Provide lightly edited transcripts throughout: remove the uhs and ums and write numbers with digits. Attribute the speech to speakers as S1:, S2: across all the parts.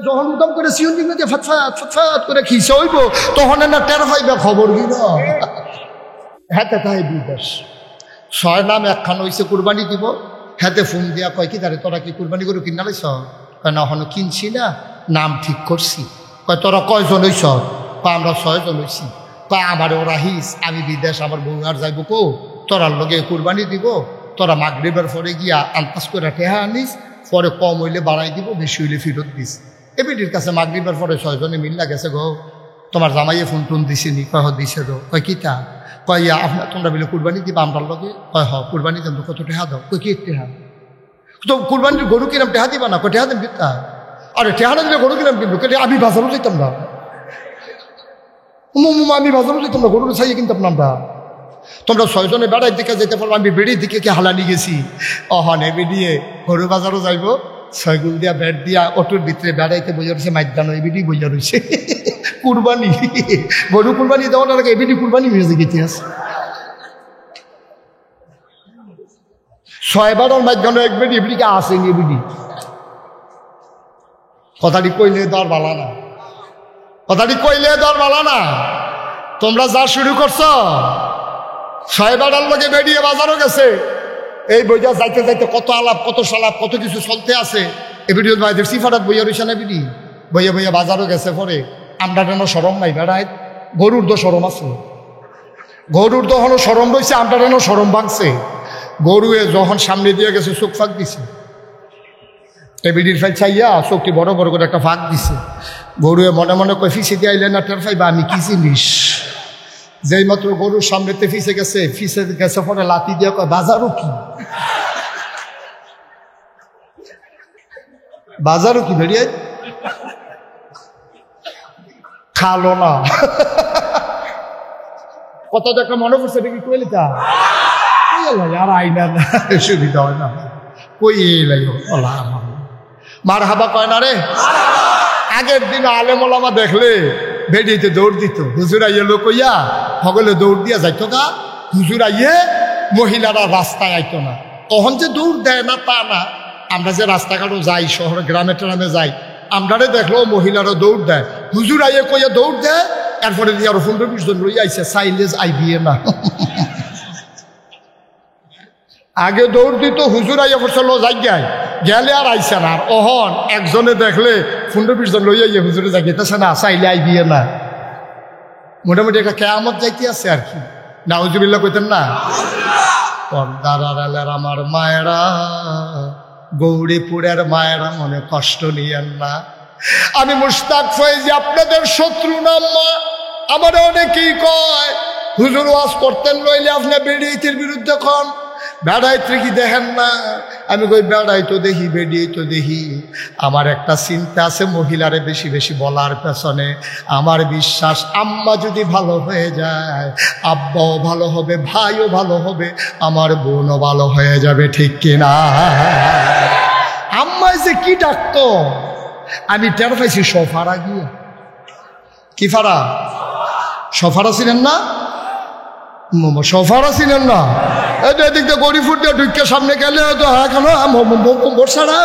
S1: যখন উদম করে সিউন দিন যে ফাৎফাত করে খিসে হইব তখন না টের পাইবে খবর কি না হাতে তাই বিদেশ ছয় নাম একখান হইছে কুরবানি দিব হাতে ফোন দিয়া কয় কি তারে তোরা কি কুরবানি করে কিনা লাইছ কয় না হনো কিনছি না নাম ঠিক করছি কয় তোরা কয়জন হইছ কয় আমরা 6 জন হইছি কয় আমার ওরা হিস আমি বিদেশ আমার বউ আর যাইব কো তোরার লগে কুরবানি দিব তোরা মাগরিবের পরে গিয়া আন্তাজ করে টেহা আনিস পরে কম হইলে বাড়াই দিব বেশি হইলে ফেরত দিস এবিটির কাছে মাগরিবের পরে 6 জনে মিল্লা গেছে গো তোমার জামাইয়ে ফোন টোন দিছিনি কয় দিছে দো কয় কিতা কয় আপনার তোমরা বলে কুরবানি দিবা আমরার লগে কয় কুরবানি দেন তো কত টেহা দাও কয় কি টেহা তো কুরবানির গরু কিরাম টেহা দিবা না কয় টেহা দেন বিতা আরে টেহা না দিলে গরু কিরাম কিনবো কে আমি বাজারও যেতাম না আমি বাজারও যেতাম না গরু চাইয়ে কিনতাম না আমরা তোমরা 6 জনে বেড়ার দিকে যেতে পারবো আমি বেড়ির দিকে কি হালানি গেছি অহনে বেরিয়ে গরু বাজারও যাইব 6 গুল দিয়া বেড় দিয়া অটোর ভিতরে বেড়াইতে বইয়া রয়েছে মাইদানো এবিডি বইয়া রয়েছে কুরবানি গরু কুরবানি দেওয়ার আগে এবিডি কুরবানি হয়েছে ইতিহাস 6 বারের মাইদানো এক বেডি এবিডিকে আসেনি এবিডি কথাটি কইলে দর বালা না কথাটি কইলে দর বালা না তোমরা যা শুরু করছো 6 বারের লগে বেরিয়ে বাজারও গেছে এই বইয়া যাইতে যাইতে কত আলাপ কত সালাপ কত কিছু চলতে আছে এবিডি ভাইদের সিফারাত বইয়া রয়েছে না বিডি বইয়া বইয়া বাজারও গেছে পরে আমরা যেন সরম নাই বেড়ায় গরুর তো সরম আছে গরুর তো হলো সরম রয়েছে আমরা যেন সরম ভাঙছে গরুয়ে যখন সামনে দিয়ে গেছে চোখ ফাঁক দিছে এবিডির ফাই চাইয়া চোখটি বড় বড় করে একটা ফাঁক দিছে গরুয়ে মনে মনে কয় ফিসে দিয়ে আইলে না টের পাইবা আমি কি জিনিস যেই মাত্র গরুর সামনেতে ফিসে গেছে পরে লাতি দিয়ে কয় বাজারও কি বাজারও কি বেরিয়ে খালো না কত একটা মনে করছে দেখি কইলি তা আর আইনা না সুবিধা হয় না কই মার হাবা কয় না রে আগের দিন আলেমোলামা দেখলে বেরিয়েতে দৌড় দিত হুজুর আইয়ে লোক ইয়া সকলে দৌড় দিয়া যাইতো গা হুজুর আইয়ে মহিলারা রাস্তায় আইতো না তখন যে দৌড় দেয় না তা না আমরা যে রাস্তাঘাটও যাই শহরে গ্রামে ট্রামে যাই আমরারে দেখলো মহিলারা দৌড় দেয় হুজুর আইয়ে কইয়া দৌড় দেয় এরপরে দিয়ে আরো 15-20 জন লই আইছে সাইলেজ আইবিয়ে না আগে দৌড় দিত হুজুর আইয়া পড়ছিল জায়গায় গেলে আর আইসে না আর অহন একজনে দেখলে 15-20 জন লই আইয়া হুজুরে জাগিতেছে না চাইলে আইবিয়ে না মোটামুটি একটা কেয়ামত যাইতে আছে আর কি নাউজুবিল্লাহ কইতেন না পর্দার আড়ালের আমার মায়েরা গৌরীপুরের মায়েরা মনে কষ্ট নিয়েন না আমি মুশতাক ফয়েজি আপনাদের শত্রু না মা আমার অনেকেই কয় হুজুর ওয়াজ করতেন লইলে আপনি বেড়িয়েতের বিরুদ্ধে কন বেড়াইতে কি দেখেন না আমি কই বেড়াই তো দেখি বেরিয়ে তো দেখি আমার একটা চিন্তা আছে মহিলারে বেশি বেশি বলার পেছনে আমার বিশ্বাস আম্মা যদি ভালো হয়ে যায় আব্বাও ভালো হবে ভাইও ভালো হবে আমার বোনও ভালো হয়ে যাবে ঠিক কিনা আম্মা যে কি ডাকতো আমি টের পাইছি সফারা গিয়ে কি ফারা সফারা ছিলেন না সফারা ছিলেন না এদিক দিয়ে গড়ি ফুট দিয়ে ঢুকে সামনে গেলে হয়তো হ্যাঁ কেন বর্ষারা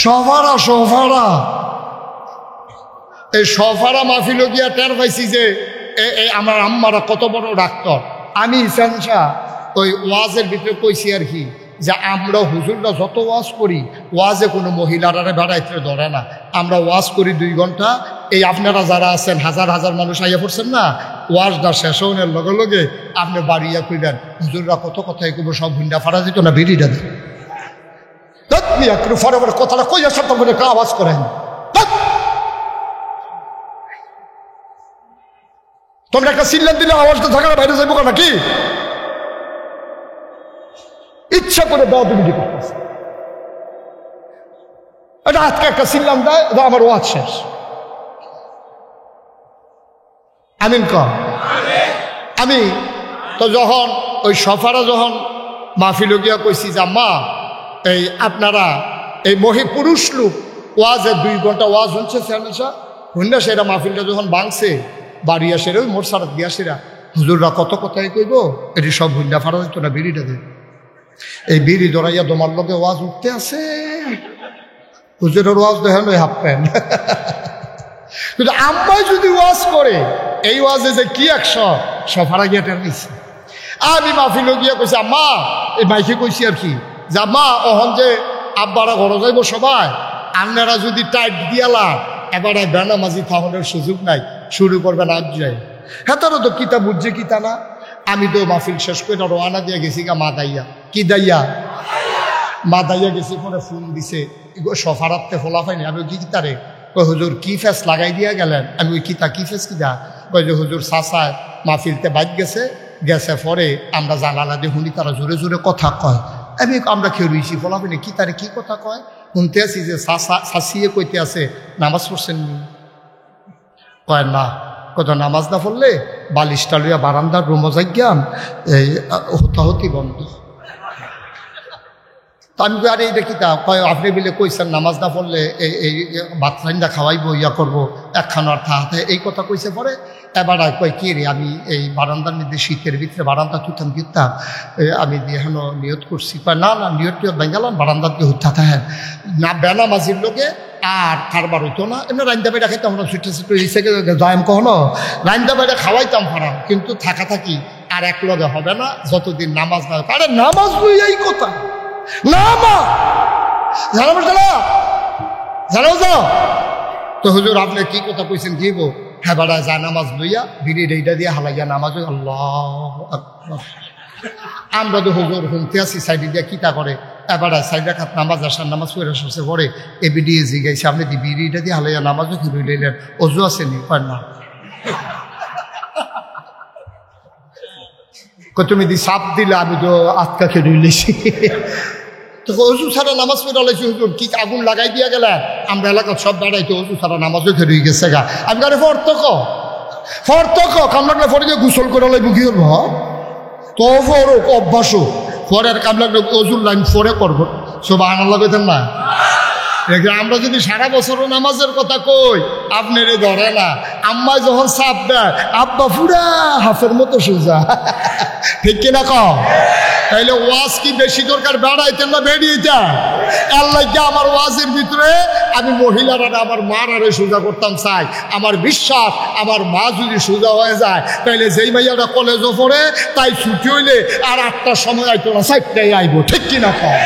S1: সফারা সফারা এই সফারা মাহফিল গিয়া টের পাইছি যে আমার আম্মারা কত বড় ডাক্তার আমি ইসান শাহ ওই ওয়াজের ভিতরে কইছি আর কি যে আমরা হুজুররা যত ওয়াজ করি ওয়াজে কোনো মহিলারা বেড়াইতে ধরে না আমরা ওয়াজ করি 2 ঘন্টা এই আপনারা যারা আছেন হাজার হাজার মানুষ আইয়া পড়ছেন না ওয়াজটা শেষ হওয়ার লগে লগে আপনি বাড়িয়া কইলেন হুজুররা কত কথাই কইব সব ভিন্ডা ফাড়া দিত না বেরিয়ে দেন ফরে ফরে কথাটা কইয়া সব মনে একটা আওয়াজ করেন তোমরা একটা সিল্লান দিলে আওয়াজটা থাকার বাইরে যাইব নাকি ইচ্ছা করে বেয়াদবি করতেছে এটা আজকে একটা সিল্লাম দেয় আমার ওয়াজ শেষ আমিন কর আমি তো যখন ওই সফারা যখন মাহফিল গিয়া কইছি যে মা এই আপনারা এই পুরুষ লোক ওয়াজে 2 ঘন্টা ওয়াজ হচ্ছে হুন্ডা সেরা মাহফিলটা যখন ভাঙছে বাড়ি আসে ওই মোট সারাত গিয়া সেরা হুজুররা কত কথাই কইব এটি সব হুন্ডা ফাড়া দিত না বিড়িটা দেয় এই বিড়ি ধরাইয়া দোমার লগে ওয়াজ উঠতে আছে হুজুরের ওয়াজ দেখেন ওই হাফ প্যান্ট। কিন্তু আম্মাই যদি ওয়াজ করে এই ওয়াজে যে কি 100 ফারা গিয়া টের নিচ্ছে। আমি মাহফিল গিয়া কইছি আম্মা, এই মাইকে কইছি আর কি, যে আম্মা অহন যে আব্বারা ঘরে যাইব সবাই, আপনারা যদি টাইট দিয়ালা এবারে বেনামাজি থাহনের সুযোগ নাই, শুরু করবেন আজ যাই। হ্যাঁ তারা তো কিতা বুঝছে কিতা না। আমি তো মাহফিল শেষ করে রওনা দিয়ে গেছি গা মা দাইয়া, কি দাইয়া মা দাইয়া গেছি। পরে ফোন দিছে সফারাতে ফোলা পাইনি। আমি কি কিতারে কই হুজুর কি ফেস লাগাই দিয়া গেলেন। আমি ওই কিতা কি ফেস কিতা কই যে হুজুর চাচায় মাহফিলতে বাইক গেছে পরে আমরা জানালা দিয়ে শুনি তারা জোরে জোরে কথা কয়। আমরা খেয়ে রইছি ফোলা পাইনি কি তারে কি কথা কয় শুনতে আছি যে শাসিয়ে কইতে আছে নামাজ পড়ছেন নি? কয় না। কত নামাজ না পড়লে বালিশটা লইয়া বারান্দার রুমো যাইয়াম এই হতাহতি বন্ধ। তো আমি আরে এইটা কিতা কয় আপনি বিলে কইছেন নামাজ না পড়লে এই বাচ্চাইন্দা খাওয়াইবো ইয়া করবো একখানো আর হাতে এই কথা কইছে। পরে এবার কয় কি রে আমি এই বারান্দার মধ্যে শীতের ভিতরে বারান্দা তুতাম কিতাম আমি এখনো নিয়ত করছি। কয় না না নিয়ত টিয়ত বেঙ্গালাম বারান্দার দিয়ে হত্যা থাকেন না বেনামাজির লোকে আর কারবার হইতো না। এমনি রান্দা বাইরা খাইতাম আমরা ছুটে ছুটে হিসেবে জয়েম কখনো রান্দা বাইরা খাওয়াইতাম ফারাম, কিন্তু থাকা থাকি আর এক লগে হবে না যতদিন নামাজ না। আরে নামাজ বই এই কথা না মা জানাবো জানাবো যাও তো হুজুর আপনি কি কথা কইছেন কি গো? হ্যাঁ বাড়া যা নামাজ লইয়া বিড়ি এইটা দিয়ে হালাইয়া নামাজ আল্লাহ আকবার। আমরা তো হুজুর শুনতে আসি সাইডে দিয়া কিতা করে এবার সাইড রাখাত নামাজ আসার নামাজ পড়ে আসছে পরে এ বিডিয়ে জিগাইছে আপনি বিড়িটা দিয়ে হালাইয়া নামাজও কি রইলেন অজু আসেনি? কয় না। তুমি দি সাপ দিলে আমি তো আটকা খেয়ে রইলেছি। তো অজু ছাড়া নামাজ পড়ে লাইছি হুজুর কি আগুন লাগাই দিয়া গেলে আমরা এলাকার সব দাঁড়াইতো অজু ছাড়া নামাজও খেয়ে রয়ে গেছে গা। আমি গাড়ি ফর্তক কামলাগলে ফরে গিয়ে গোসল করে লাইব কি করবো তো ফরক অভ্যাসও পরের কামলাগলে অজুর লাইন পরে করবো সব আনাল্লা পেতেন না। আমরা যদি সারা বছরও নামাজের কথা কই আপনি রে ধরে না। আম্মা যখন চাপ দেয় আব্বা পুরা হাফের মতো সোজা, ঠিক কিনা কও? তাইলে ওয়াজ কি বেশি দরকার বেড়াইতেন না বেরিয়েটা? আল্লাহ আমার ওয়াজের ভিতরে আমি মহিলারা আমার মার আরে সোজা করতাম চাই। আমার বিশ্বাস আমার মা যদি সোজা হয়ে যায় তাইলে যেই মাইয়াটা কলেজও পড়ে তাই ছুটি হইলে আর 8টার সময় আইতো না 4টায় আইব, ঠিক কিনা কও?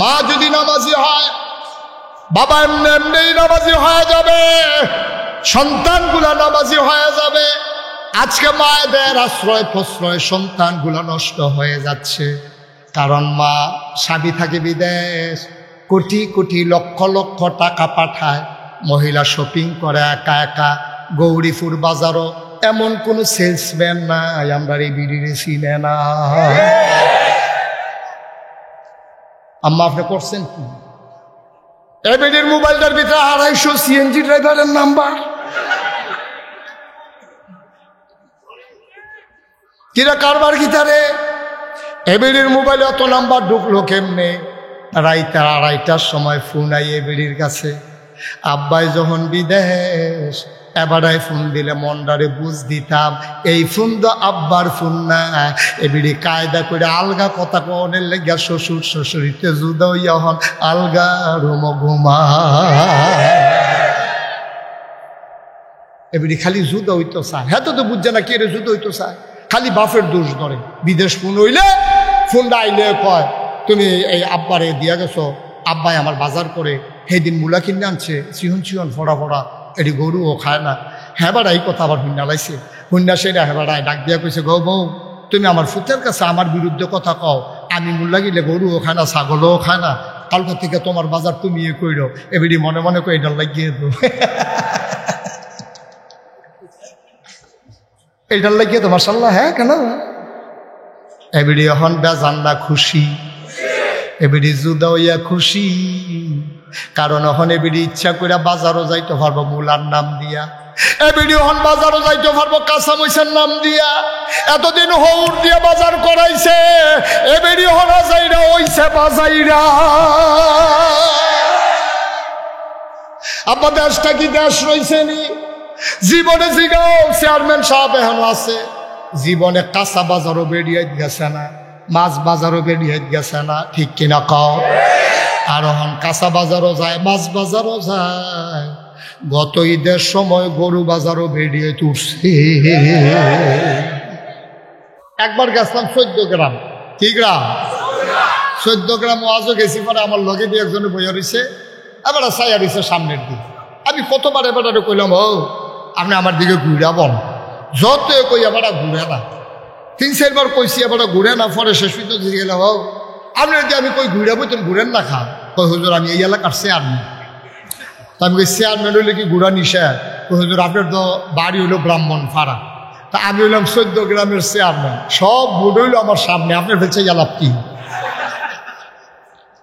S1: মা যদি নামাজি হয় বাবা এমনি এমনি নামাজি হয়ে যাবে, সন্তানগুলা নামাজি হয়ে যাবে। আজকে মায়েদের আশ্রয় প্রশ্রয় সন্তানগুলো নষ্ট হয়ে যাচ্ছে, কারণ মা স্বামী থাকে বিদেশ, কোটি কোটি লক্ষ লক্ষ টাকা পাঠায়, মহিলা শপিং করে একা একা। গৌরীপুর বাজারও এমন কোনো সেলসম্যান নাই আমরা এই বিড়িরে চিনে না। আম্মা আপনি করছেন কি? এবিডির মোবাইলটার ভিতরে 250 সিএনজি ড্রাইভারের নাম্বার। কিরা কারবার গিতারে এবিডির মোবাইলে এত নাম্বার ঢুকলো কেমনে? রাইতে 2:30টার সময় ফোন আই এবিডির কাছে। আব্বাই যখন বিদেশ এবারে ফোন দিলে মন্ডারে বুঝ দিতাম এই ফোন তো আব্বার ফোন না। এবিডি কায়দা করে আলগা কথা কনের লেগা শ্বশুর শ্বশুরিতে জুদা হইয়া হন আলগা রুম ঘুমা। এবিডি খালি জুদা হইতো চায়। হ্যাঁ তো বুঝছে না কে রে জুদা হইতো চায়, খালি বাপের দোষ ধরে। বিদেশ ফোন হইলে ফোনটা আইলে কয় তুমি এই আব্বারে দিয়া গেছো, আব্বাই আমার বাজার করে সেদিন মূলা কিনে আনছে চিহন চিহন ফড়া ফড়া, এটি গরুও খায় না। হ্যাঁ বাড়া এই কথা আবার হুন্না লাইছে। হুন্না সেটা হ্যাঁ বাড়ায় ডাক দিয়া কইছে গো বউ তুমি আমার ফুতের কাছে আমার বিরুদ্ধে কথা কও, আমি মূল্যা গেলে গরুও খায় না ছাগলও খায় না, কালকে থেকে তোমার বাজার তুমি ইয়ে কইরো। এবিডি মনে মনে কই এটা লাগিয়ে দো, এইটার লাগিয়ে তো মাশাআল্লাহ। হ্যাঁ কেন এবিডি এখন বেজান্না খুশি, এবিডি জুদা হইয়া খুশি, কারণ এখন এবিডি ইচ্ছা করে বাজারও যাইতে পারবো মূলার নাম দিয়া, এবিডি এখন বাজারও যাইতে পারবো কাঁচা মরিচের নাম দিয়া। এতদিন হৌর দিয়ে বাজার করাইছে, এবিডি হন যাইরা হইছে বাজাইরা। আব্বা দেশটা কি দেশ রইছে নি? জীবনে জিগাও চেয়ারম্যান সাহেব এখন আছে, জীবনে কাঁচা বাজারও বেরিয়ে গেছে না, মাছ বাজারও বেরিয়ে গেছে না, ঠিক কিনা কও? আর হন কাঁচা বাজারও যায়, মাছ বাজারও যায়। গত ঈদের সময় গরু বাজারও বেরিয়ে তুলছে। একবার গেছিলাম 14 গ্রাম। কি গ্রাম? 14 গ্রাম ওয়াজও গেছি। পরে আমার লগে দিয়ে একজনে বইয়া রয়েছে, এবার চাইয়া রয়েছে সামনের দিকে। আমি কতবার এবারে কইলাম, ও আপনি আমার দিকে ঘুরা বল। যত কই এবার ঘুরে না, 3-4 বার কইছি এবার ঘুরে না। পরে শেষ পর্যন্ত দিয়ে গেলাম, ও আপনি যদি আমি কই ঘুরে বই তুমি ঘুরেন না খা। কই হুজুর আমি এই এলাকার চেয়ারম্যান। তা আমি কই চেয়ারম্যান হইলে কি ঘুরা নিশা? কই হুজুর আপনার তো বাড়ি হইলো ব্রাহ্মণ ফাড়া। তা আমি হইলাম 14 গ্রামের চেয়ারম্যান, সব ভোট হইলো আমার সামনে, আপনার ফেলছে গেলাম কি?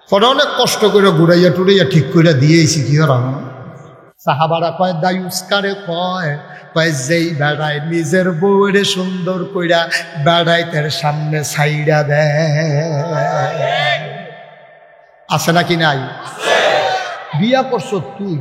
S1: পরে অনেক কষ্ট করে ঘুরাইয়া টুরাইয়া ঠিক করে দিয়েছি। কি হলাম সাহাবারা কয় দায়ুস্কারে কয় কয় যেই বেড়ায় নিজের বউরে সুন্দর কইরা বেড়ায় তার সামনে ছাইড়া দেয়। আছে নাকি নাই? বিয়া করছ তুই,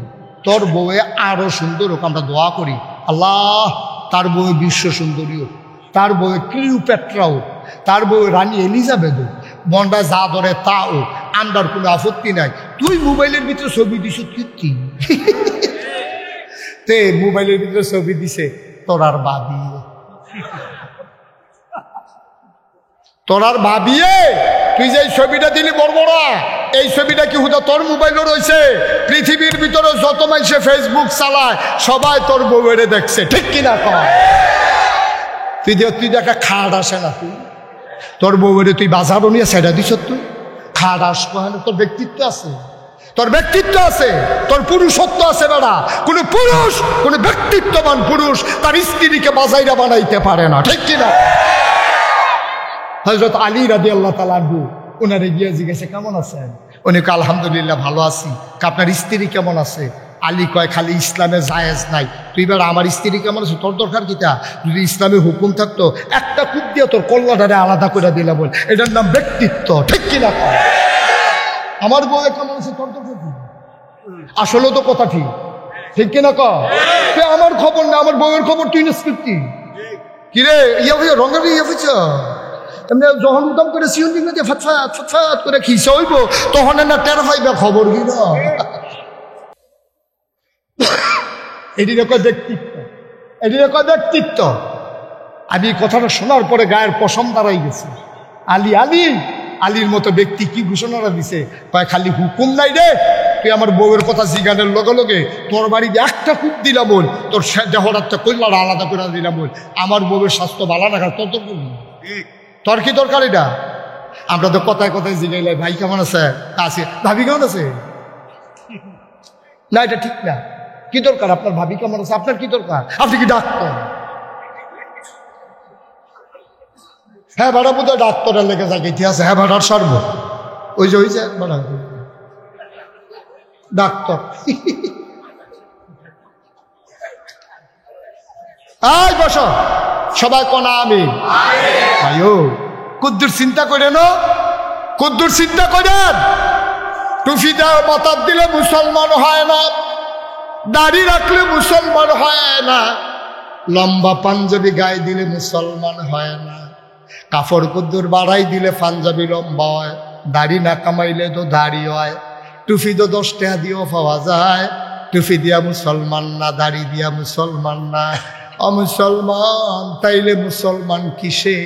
S1: তোর বউয়ে আরো সুন্দর হোক, আমরা দোয়া করি আল্লাহ তার বউয়ে বিশ্ব সুন্দরী হোক, তার বউয়ে ক্লিওপেট্রা হোক, তার বউয়ে রানী এলিজাবেথ হোক, মনটা যা ধরে তা হোক, আমার কোনো আপত্তি নাই। তুই মোবাইলের ভিতরে ছবি দিস কীর্তি, তে মোবাইলের ভিতরে ছবি দিছে তোরার ভাবিয়ে, তোরার ভাবিয়ে তুই যে ছবিটা দিলি বড়বড়া, এই ছবিটা কি হুদা তোর মোবাইলও রয়েছে? পৃথিবীর ভিতরে যত মানুষে ফেসবুক চালায় সবাই তোর বউয়েরে দেখছে, ঠিক কিনা কয়? তুই দেখা খাট আসে না, তুই তোর বউয়েরে তুই বাজারও নিয়ে সেটা দিস, তুই খাট আসবো। তোর ব্যক্তিত্ব আছে, তোর ব্যক্তিত্ব আছে, তোর পুরুষত্ব আছে। বেড়া কোন পুরুষ, কোন ব্যক্তিত্ববান পুরুষ তার স্ত্রীকে বাজাইরা বানাইতে পারে না, ঠিক কিনা? হযরত আলী রাদিয়াল্লাহু তাআলা আনহু ওনারে গিয়ে জিজ্ঞাসা কেমন আছেন? উনি কয় আলহামদুলিল্লাহ ভালো আছি। আপনার স্ত্রী কেমন আছে? আলী কয় খালি ইসলামে জায়েজ নাই। তুই বেড়া আমার স্ত্রী কেমন আছে তোর দরকার কিটা? যদি ইসলামে হুকুম থাকতো একটা কূপ দিয়ে তোর কল্লাটারে আলাদা করে দিলে বল, এটার নাম ব্যক্তিত্ব, ঠিক কিনা? আমার বউ কেমন আছে তোর দরকার কি? আসলে তো কথা ঠিক, ঠিক কিনা কয়? আমার খবর না, আমার বউয়ের খবর তুই নিস কি? কিরে ইয়া রঙের ইয়ে বুঝছ? এমনি যখন উদম করে সিউন দিন দিয়ে ফাটফাট ফাটফাট করে খিসে হইব, তখন না টের পাইবে খবর কি না? এটি রেখে ব্যক্তিত্ব, এটি রেখে ব্যক্তিত্ব। আমি কথাটা শোনার পরে গায়ের পশম দাঁড়াই গেছে। আলী আলী আলীর মতো ব্যক্তি কি ঘোষণাটা দিছে? কয় খালি হুকুম নাই রে, তুই আমার বউয়ের কথা জিগানের লগে লগে তোর বাড়িতে একটা কূপ দিলাম বল, তোর দেহরাতটা কল্যাণ আলাদা করে দিলাম বল, আমার বউয়ের স্বাস্থ্য ভালো রাখার তোর দরকার, তোর কি দরকার এটা? আমরা তো কথায় কথায় জিগাইলাই ভাই কেমন আছে, আছে ভাবি কেমন আছে, না এটা ঠিক না। কি দরকার আপনার ভাবি কেমন আছে? আপনার কি দরকার? আপনি কি ডাক্তার? হ্যাঁ ভাড়া বোধ হয় ডাক্তারের লেগে থাকে ইতিহাসে। হ্যাঁ ভাড়ার সর্ব ওই যে ভাড়া ডাক্তার। আই বস সবাই কোনা আমি ভাইও কুদ্দুর চিন্তা করে না, কুদ্দুর চিন্তা করেন। টুপি দেওয়া মাথার দিলে মুসলমান হয় না, দাড়ি রাখলে মুসলমান হয় না, লম্বা পাঞ্জাবি গায়ে দিলে মুসলমান হয় না, কাপড় কুদ্দুর বাড়াই দিলে পাঞ্জাবি লম্বা হয়, দাড়ি না কামাইলে তো দাড়ি হয়, টুপি তো 10 টাকা দিয়েও পাওয়া যায়, টুপি দিয়া মুসলমান না, দাড়ি দিয়া মুসলমান না। অমুসলমান তাইলে মুসলমান কিসে?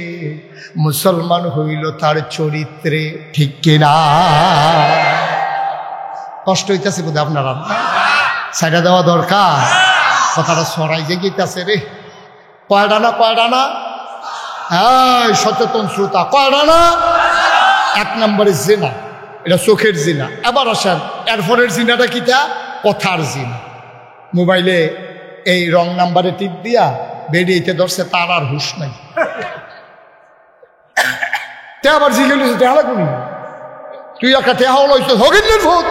S1: মুসলমান হইল তার চরিত্রে, ঠিক কিনা? কষ্ট হইতেছে বোধ আপনারা, সাইডা দেওয়া দরকার। কথাটা সরাই যে গীতাছে রে। কয়টা না হ্যাঁ সচেতন শ্রোতা, কয়টা না? 1 নম্বরে জিনা, এটা চোখের জিনা। এবার আসেন এরপরের জিনাটা কিটা? কথার জিনা। মোবাইলে এই রং নাম্বারে টিপ দিয়া বেরিয়েতে ধরছে, তার আর হুশ নাই। তে আবার জিজ্ঞেস টেহা কোন, তুই একটা টেহাও লইছ হগিনের ভূত,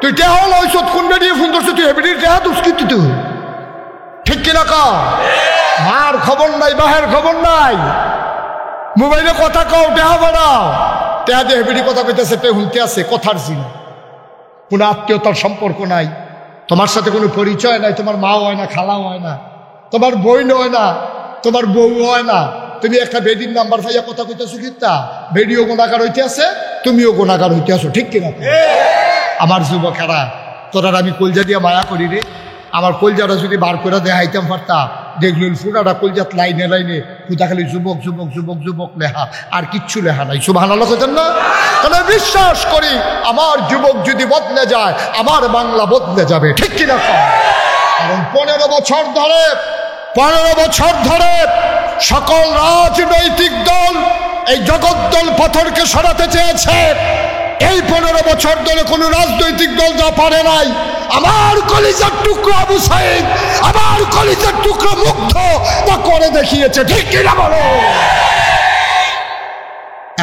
S1: তুই টেহাও লইছ কোন বেরিয়ে ফোন ধরছে, তুই হেবিটির টেহা দুষ্কৃতি তুই, ঠিক কিনা কা? মার খবর নাই, বাহের খবর নাই, মোবাইলে কথা কও, টেহা বাড়াও, টেহা দিয়ে হেবিটি কথা কইতেছে, তে হুনতে আছে। কথার জিনা। কোনো আত্মীয়তার সম্পর্ক নাই, তোমার সাথে কোনো পরিচয় নাই, তোমার মাও হয় না, খালাও হয় না, তোমার বোন হয় না, তোমার বউ হয় না, তুমি একটা বেডির নাম্বার পাইয়া কথা কইতেছো, কিতা বেডিও গুণাকার হইতে আছে। তুমিও গুণাগার হইতে আসো, ঠিক কিনা? আমার যুবকেরা, তোরা আমি কলজা দিয়ে মায়া করি রে। আমার কলজাটা যদি বার করে দেখাইতাম পারতাম, দেখলেন ফুটাটা কলজাত লাইনে লাইনে পুতা খালি যুবক যুবক যুবক যুবক লেখা, আর কিচ্ছু লেখা নাই। সুবহানাল্লাহ কইতেন না? তাহলে বিশ্বাস করি আমার যুবক যদি বদলে যায়, আমার বাংলা বদলে যাবে, ঠিক কিনা? কারণ 15 বছর ধরে সকল রাজনৈতিক দল এই জগদ্দল পাথরকে সরাতে চেয়েছে। এই 15 বছর ধরে কোন রাজনৈতিক দল যা পারে নাই, আমার কলিজার টুকরো আবু সাইদ, আমার কলিজার টুকরো মুগ্ধ তা করে দেখিয়েছে, ঠিক কিনা বলো?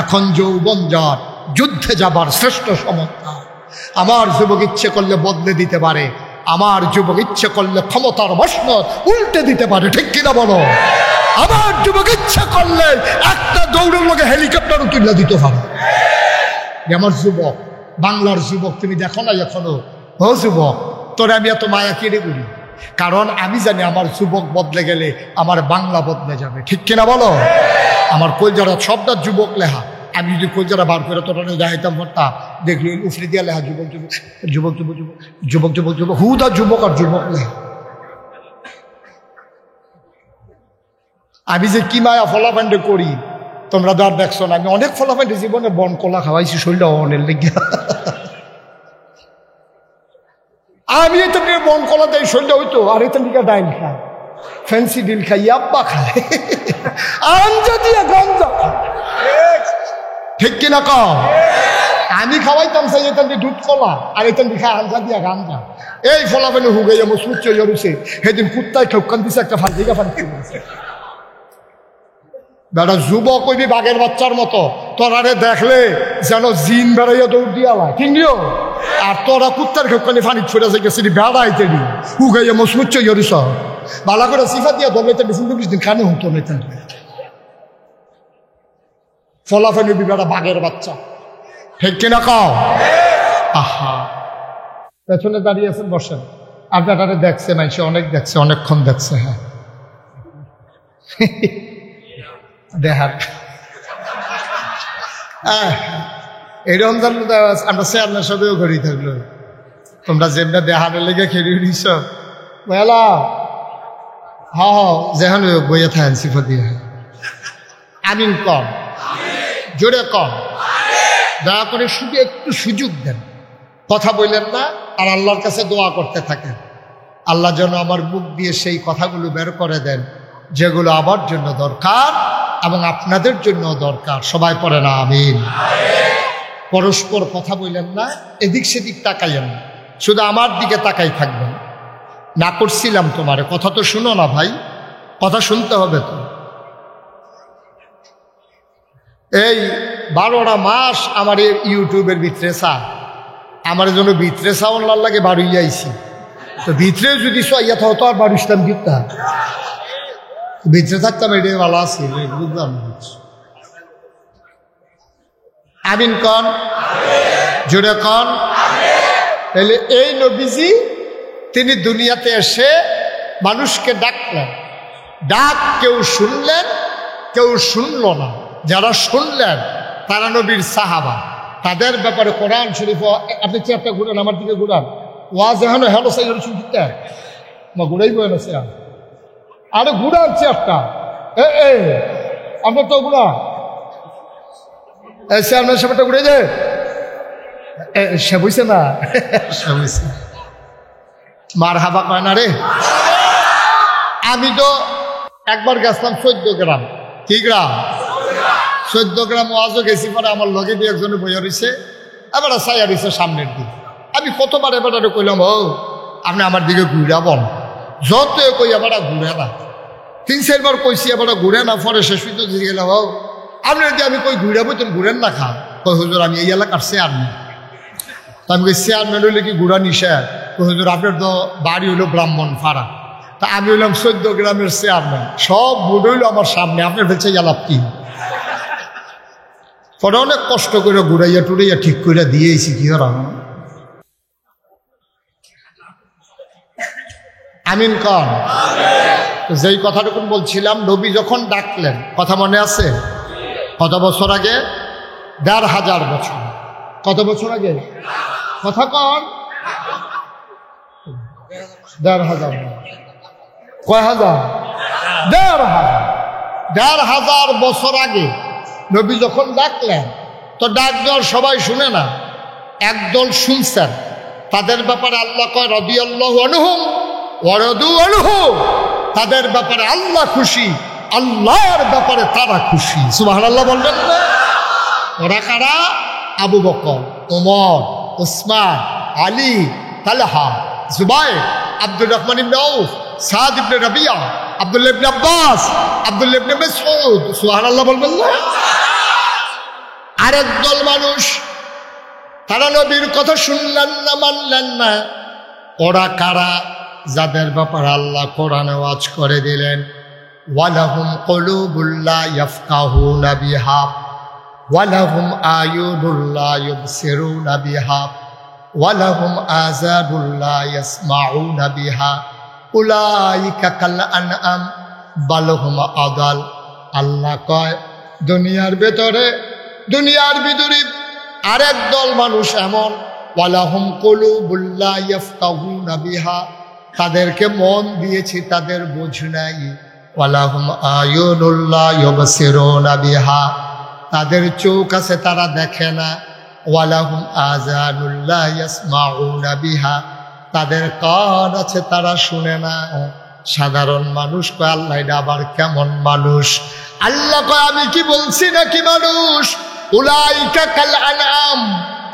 S1: এখন যৌবন যার, যুদ্ধে যাবার শ্রেষ্ঠ সমর্থা। আমার যুবক ইচ্ছে করলে বদলে দিতে পারে, আমার যুবক ইচ্ছে করলে ক্ষমতার মসনদ উল্টে দিতে পারে, ঠিক কিনা বলো? আমার যুবক ইচ্ছে করলে একটা দৌড়ের লোকে হেলিকপ্টারও তুলে দিতে পারে। আমার যুবক, বাংলার যুবক, তুমি দেখো না এখনো? ও যুবক, তোরে আমি এত মায়া কেড়ে করি, কারণ আমি জানি আমার যুবক বদলে গেলে আমার বাংলা বদলে যাবে, ঠিক কিনা বলো? আমার কলজারা সবটা যুবক লেখা, আমি যদি কলজারা বার করে তোরা দেখাইতাম পারতাম, দেখলি উফরে দিয়া লেখা যুবক যুবক যুবক যুবক যুবক যুবক যুবক হুদা যুবক আর যুবক লেখা। আমি যে কি মায়া ফলাফান্ডে করি তোমরা তো আর দেখছো না। আমি অনেক ফলাফান্ডে জীবনে বন কলা খাওয়াইছি শরীরটা অনের লেগে। আমি এটা নিয়ে বন কলা দেয় শরীরটা হইতো, আর এটা লিখা ডাইল খায়, ফ্যান্সি ডিল খাই, আব্বা খায়, আঞ্জা দিয়া গাঞ্জা খায়, ঠিক কিনা কও? আমি খাওয়াইতাম সেই এটা দিয়ে দুধ কলা, আর এটা লিখা আঞ্জা দিয়া গাঞ্জা। এই ফলাফান্ডে হুগাই আমার সুচ্চ জরুছে, সেদিন কুত্তায় ঠকান দিছে একটা ফাল দিঘা ফান আছে। বেটা যুবক কইবি বাঘের বাচ্চার মতো, তোরারে দেখলে যেন জিন বেড়াইয়া দৌড় দিয়ালা, কিনিও। আর তোরা কুত্তার খেপখানি ফানি ছড়ে গেছি বেড়াইতে দি হুগাইয়া মসমুচ্চ ইয়রিস বালা করে সিফা দিয়া দৌড়াইতে বেশি দিন কানে হতো না। ফলাফল বেড়া বাঘের বাচ্চা, ঠিক কিনা কও? আহা, পেছনে দাঁড়িয়ে আছেন, বসেন। আর বেটারে দেখছে মানুষ, অনেক দেখছে, অনেকক্ষণ দেখছে। হ্যাঁ, দেখার এই রমজান আমরা চেয়ারম্যান সবেও ঘুরি থাকলো, তোমরা যেমন দেহানের লেগে খেলি নিস বেলা যেখান বইয়ে থাকেন সিফা দিয়ে। আমিন কম, জোরে কম, দয়া করে শুধু একটু সুযোগ দেন, কথা বললেন না, আর আল্লাহর কাছে দোয়া করতে থাকেন। আল্লাহ যেন আমার মুখ দিয়ে সেই কথাগুলো বের করে দেন যেগুলো আমার জন্য দরকার এবং আপনাদের জন্য দরকার। সবাই পড়ে না আমিন। পরস্পর কথা বললেন না, এদিক সেদিক তাকাইয়েন না, শুধু আমার দিকে তাকাই থাকবেন। না করছিলাম তোমারে, কথা তো শুনো না ভাই, কথা শুনতে হবে তো। এই 12টা মাস আমার ইউটিউবের ভিতরে আমার জন্য ভিতরে সাউন্ড লাগে বাড়ি আইছি, তো ভিতরে যদি ইয়া হতো আর বাড়ি ইসলাম দিতা ভিতরে থাকতাম, এটাই ভালো আছে, বুঝলাম। আমিন কন, জোরে কন। তাহলে এই নবীজি তিনি দুনিয়াতে এসে মানুষকে ডাকলেন, ডাক কেউ শুনলেন কেউ শুনল না। যারা শুনলেন তারা নবীর সাহাবা, তাদের ব্যাপারে কোরআন শরীফ, আপনি চেয়ারটা ঘুরান, আমার দিকে ঘুরান, ওয়াজ এখন হ্যালো সাই শুনতে ঘুরাইব না, আরে ঘুরান চেয়ারটা, আপনার তো ঘুরা চেয়ারম্যান সাহেবটা ঘুরে যায়, সে বুঝছে না, সে বুঝছে, মার হাবা কয় না রে। আমি তো একবার গেছিলাম 14 গ্রাম, কি গ্রাম? 14 গ্রাম ওয়াজও গেছি, পরে আমার লগে দিয়ে একজনে বইয়া রয়েছে, এবার চাইয়া রয়েছে সামনের দিকে। আমি কতবার এবারে কইলাম, ও আপনি আমার দিকে ঘুরা বল, যত কই এবার ঘুরে না, 3-4 বার কইছি, এবার ঘুরে না। পরে শেষ পর্যন্ত দিয়ে গেলাম, ও আপনি যদি আমি কই ঘুরাবো তুমি ঘুরেন না, খান। কই হুজুর আমি এই এলাকার চেয়ারম্যান। তো আমি কই চেয়ারম্যান হইলে কি ঘুরা নিষেধ? কই হুজুর আপনার তো বাড়ি হইলো ব্রাহ্মণ পাড়া, তা আমি হইলাম 14 গ্রামের চেয়ারম্যান, সব ভোট হইলো আমার সামনে, আপনার ফেলছে গেলাম কি? পরে অনেক কষ্ট করে ঘুরাইয়া টুরাইয়া ঠিক করে দিয়েছি, কি করা। আমিন কন। যেই কথাটুকু বলছিলাম, নবী যখন ডাকলেন, কথা মনে আছে? কত বছর আগে? 1500 বছর। কত বছর আগে? কথা কন। ১,৫০০। কয় হাজার? ১,৫০০ বছর আগে নবী যখন ডাকলেন, তো ডাক দেওয়ার সবাই শুনে না, একদল শুনছেন। তাদের ব্যাপারে আল্লাহ কয় রাদিয়াল্লাহু আনহুম ওয়া রাদু আনহু, তাদের ব্যাপারে আল্লাহ খুশি, আল্লাহর ব্যাপারে তারা খুশি। সুবহানাল্লাহ বলবেন না? ওরা কারা? আবু বকর, ওমর, উসমান, আলী, তালহা, জুবাইর, আব্দুর রহমান ইবনে আউফ, সাদ ইবনে রাবিয়া, আব্দুল্লাহ ইবনে আব্বাস, আব্দুল্লাহ ইবনে মাসউদ। সুবহানাল্লাহ বলবেন না? আরেক দল মানুষ, তারা নবীর কথা শুনলেন না, মানলেন না। ওরা কারা? যাদের ব্যাপারে আল্লাহ কোরআনে ওয়াজ করে দিলেন, ওয়ালাহুম কুলুবুল লা ইয়াফকাহুনা বিহা ওয়ালাহুম আয়ুনুল লা ইউবসিরুনা বিহা ওয়ালাহুম আযানুল লা ইয়াসমাউনা বিহা উলাইকা কাল আনআম বাল হুম আদাল। আল্লাহ কয় দুনিয়ার ভিতরে আরেক দল মানুষ এমন, ওয়ালাহুম কুলুবুল লা ইয়াফকাহুনা বিহা, তাদেরকে মন দিয়েছি, তাদের বোঝ নাই। ওয়ালাহুম আয়ুনুল লা ইউবসিরুনা বিহা, তাদের চোখ আছে, তারা দেখে না। ওয়ালাহুম আযানুল লা ইয়াসমাউনা বিহা, তাদের কান আছে, তারা শুনে না। সাধারণ মানুষ কয় আল্লাহ এটা আবার কেমন মানুষ? আল্লাহ কয় আমি কি বলছি নাকি মানুষ? উলাইকা কাল আনআম,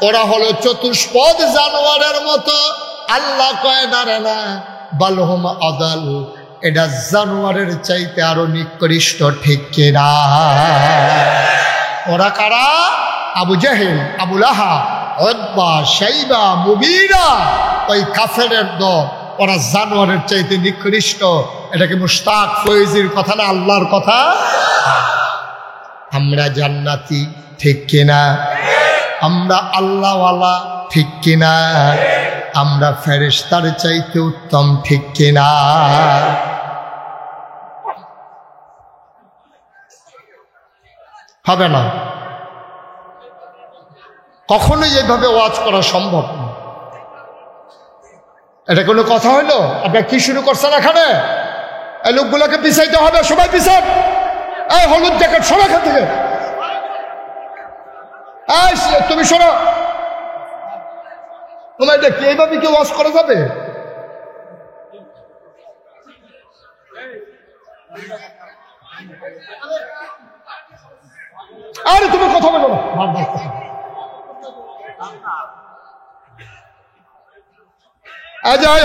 S1: ওরা হলো চতুষ্পদ জানোয়ারের মতো। আল্লাহ কয় দাঁড়ে না, বাল হুম আদাল, এটা জানোয়ারের চাইতে আরো নিকৃষ্ট, ঠিক কিনা? ওরা কারা? আবু জাহেল, আবু লাহাব, উতবা, শাইবা, মুগীরা, ওই কাফেরের দল। ওরা জানোয়ারের চাইতে নিকৃষ্ট। এটা কি মুশতাক ফয়েজির কথা না, আল্লাহর কথা? আমরা জান্নাতি, ঠিক কিনা? আমরা আল্লাহওয়ালা, ঠিক কিনা? আমরা ফেরেশতার চাইতে উত্তম, ঠিক কিনা? হবে না, কখনোই এইভাবে ওয়াজ করা সম্ভব না। এটা কোনো কথা হইলো? আপনার কি শুরু করছেন এখানে? এই লোকগুলোকে পিছাইতে হবে, সবাই পিছান। এই হলুদ জ্যাকেট সবাই এখান থেকে, তুমি শোনো, তোমার দেখি এইভাবে কি ওয়াজ করা যাবে? আরে তুমি কথা বলো না, বারবার কথা।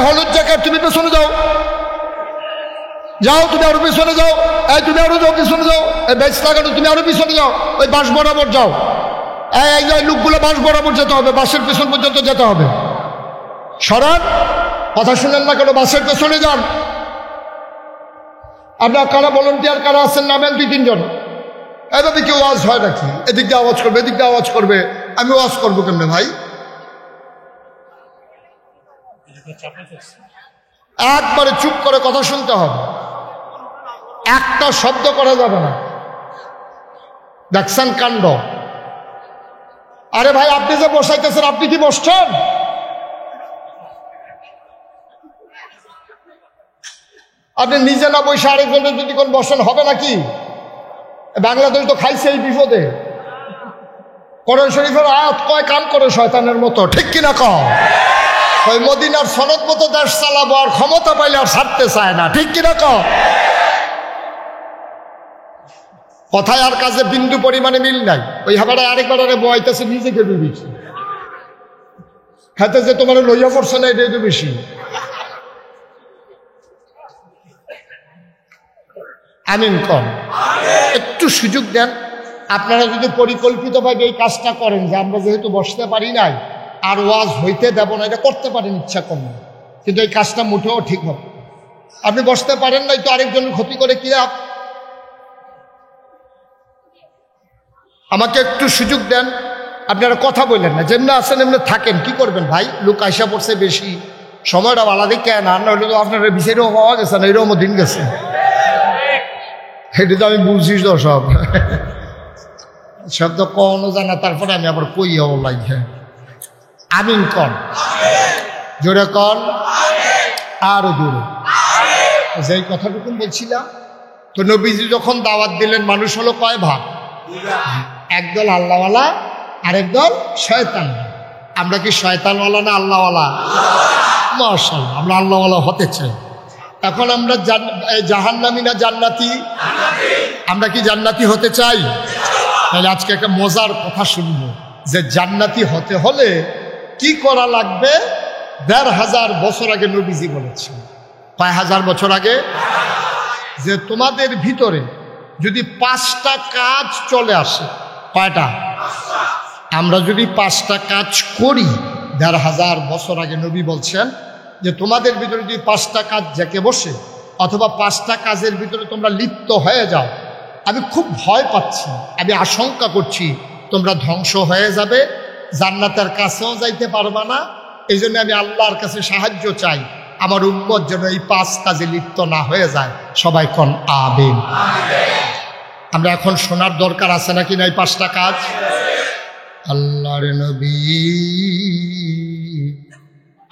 S1: হলুদ জ্যাকেট তুমি পেছনে যাও, তুমি আরো পিছনে যাও। তুমি আরো যাও, পিছনে যাও। বেচ লাগানো, তুমি আরো পিছনে যাও, ওই বাঁশ বরাবর যাও। এই লোকগুলো বাঁশ বরাবর যেতে হবে, বাঁশের পেছন পর্যন্ত যেতে হবে। সরান, কথা শুনেন না কেন? বাঁশের পেছনে যান। আপনার কারা ভলান্টিয়ার কারা আছেন নামেন 2-3 জন। এভাবে কি ওয়াজ হয় নাকি? এদিক দিয়ে আওয়াজ করবে, এদিক দিয়ে আওয়াজ করবে। আমি ওয়াজ করবো কেমনে ভাই? একবারে চুপ করে কথা শুনতে হবে, একটা শব্দ করা যাবে না। দেখছেন কাণ্ড? আরে ভাই আপনি যে বসাইতেছেন, আপনি কি বসছেন? আপনি নিজে না বসে আরেকজনের যদি কোন বসেন, হবে নাকি? বাংলাদেশ তো খাইছে এই বিপদে। কোরআন শরীফের আয়াত কয় কাম করে শয়তানের মতো, ঠিক কিনা কও? ওই মদিনার সনদ মতো দেশ চালাবো, আর ক্ষমতা পাইলে আর ছাড়তে চায় না, ঠিক কিনা কও? কথায় আর কাজে বিন্দু পরিমাণে মিল নাই। ওই হাবারে আরেকবার বয়াইতেছে, নিজেকে ডুবিছে। হাতে যে তোমার লইয়া পড়ছে না, এটাই তো বেশি। আমিন কম, একটু সুযোগ দেন। আপনারা যদি পরিকল্পিতভাবে এই কাজটা করেন, যে আমরা যেহেতু বসতে পারি নাই আর ওয়াজ হইতে দেব না, এটা করতে পারেন ইচ্ছা করলে, কিন্তু এই কাজটা মুঠেও ঠিক হবে। আপনি বসতে পারেন নাই তো আরেকজনের ক্ষতি করে কি লাভ? আমাকে একটু সুযোগ দেন। আপনারা কথা বললেন না, যেমনি আসেন এমনি থাকেন। কি করবেন ভাই? লোক আইসা পড়ছে বেশি, সময়টা আলাদা কেন? আর না হলে তো আপনারা বিচারেও হওয়া গেছে না, এরকম দিন গেছে। এটা তো আমি বুঝছি তো, সব তো কখনো জানা, তারপরে আমি আবার কইয়াও লাগে। আমিন কন, জোরে কন, আরো জোরে। যেই কথাটুকু বলছিলাম, তো নবীজি যখন দাওয়াত দিলেন মানুষ হলো কয় ভাগ? একদল আল্লাহওয়ালা আর একদল শয়তান। আমরা কি শয়তানওয়ালা না আল্লাহওয়ালা? মাশাআল্লাহ, আমরা আল্লাহওয়ালা হতে চাই। এখন আমরা জাহান্নামী না জান্নাতি? আমরা কি জান্নাতি হতে চাই? তাহলে আজকে একটা মজার কথা শুনবো যে জান্নাতি হতে হলে কি করা লাগবে। ১৫০০ বছর আগে নবীজি বলেছেন। কয় হাজার বছর আগে? যে তোমাদের ভিতরে যদি 5টা কাজ চলে আসে। কয়টা? আমরা যদি 5টা কাজ করি, ১৫০০ বছর আগে নবী বলছেন যে তোমাদের ভিতরে যদি 5টা কাজ জেকে বসে অথবা 5টা কাজের ভিতরে তোমরা লিপ্ত হয়ে যাও, আমি খুব ভয় পাচ্ছি, আমি আশঙ্কা করছি তোমরা ধ্বংস হয়ে যাবে, জান্নাতের কাছেও যাইতে পারবা না। এই জন্য আমি আল্লাহর কাছে সাহায্য চাই, আমার উম্মত যেন এই 5 কাজে লিপ্ত না হয়ে যায়। সবাই কোন আমিন। আমরা এখন শোনার দরকার আছে নাকি না এই 5টা কাজ? আল্লাহর নবী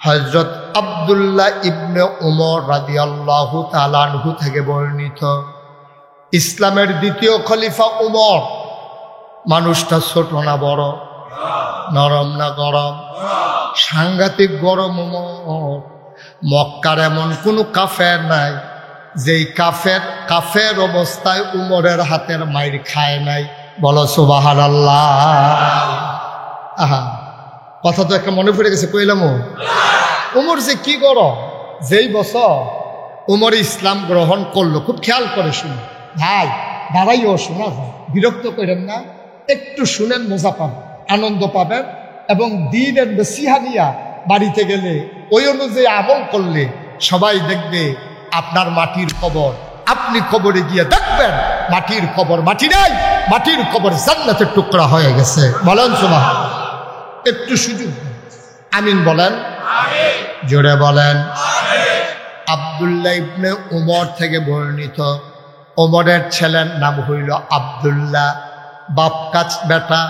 S1: হযরত আব্দুল্লাহ ইবনে উমর রাদিয়াল্লাহু তাআলা আনহু থেকে বর্ণিত, ইসলামের দ্বিতীয় খলিফা উমর। মানুষটা ছোট না বড়? নরম না গরম? সাংঘাতিক গরম উমর। মক্কার এমন কোনো কাফের নাই যেই কাফের অবস্থায় উমরের হাতের মাইর খায় নাই। বলো সুবহানাল্লাহ। আহা, কথা তো একটা মনে পড়ে গেছে, কইলাম উমর যে কি গরম। যেই বছর উমর ইসলাম গ্রহণ করলো, খুব খেয়াল করে শুনুন ভাই, দাঁড়াইও শোনা যায়, বিরক্ত করেন না, একটু শুনেন, মজা পাবেন, আনন্দ পাবেন। এবং দ্বীনের নসিহা নিয়া বাড়িতে গেলে ওই অনুযায়ী আমল করলে সবাই দেখবে আপনার মাটির কবর। আপনি কবরে গিয়ে দেখবেন মাটির কবর মাটি নাই, মাটির কবর জান্নাতের টুকরা হয়ে গেছে। বলেন সুবহানাল্লাহ। একটু সুযোগ আমিন বলেন, জোরে বলেন। আব্দুল্লাহ ইবনে উমর থেকে বর্ণিত, ওমরের ছেলের নাম হইল আব্দুল্লাহ। বাপ কাছ বেটা,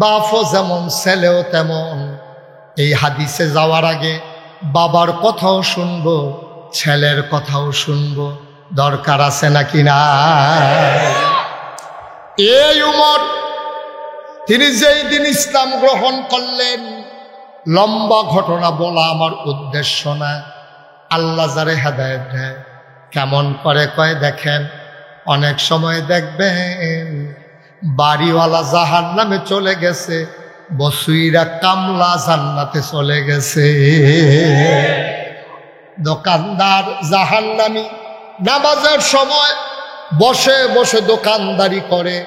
S1: বাপও যেমন ছেলেও তেমন। এই হাদিসে যাওয়ার আগে বাবার কথাও শুনবো, ছেলের কথাও শুনবো, দরকার আছে নাকি না? এই উমর তিনি যেই দিন ইসলাম গ্রহণ করলেন, লম্বা ঘটনা বলা আমার উদ্দেশ্য না। আল্লাহ যারে হেদায়েত দেয় কেমন করে কয় দেখেন, অনেক সময় দেখবেন বাড়িওয়ালা জাহান্নামে চলে গেছে, বসুইরা কামলা জান্নাতে চলে গেছে। দোকানদার জাহান্নামী, নামাজের সময় বসে বসে দোকানদারি করে।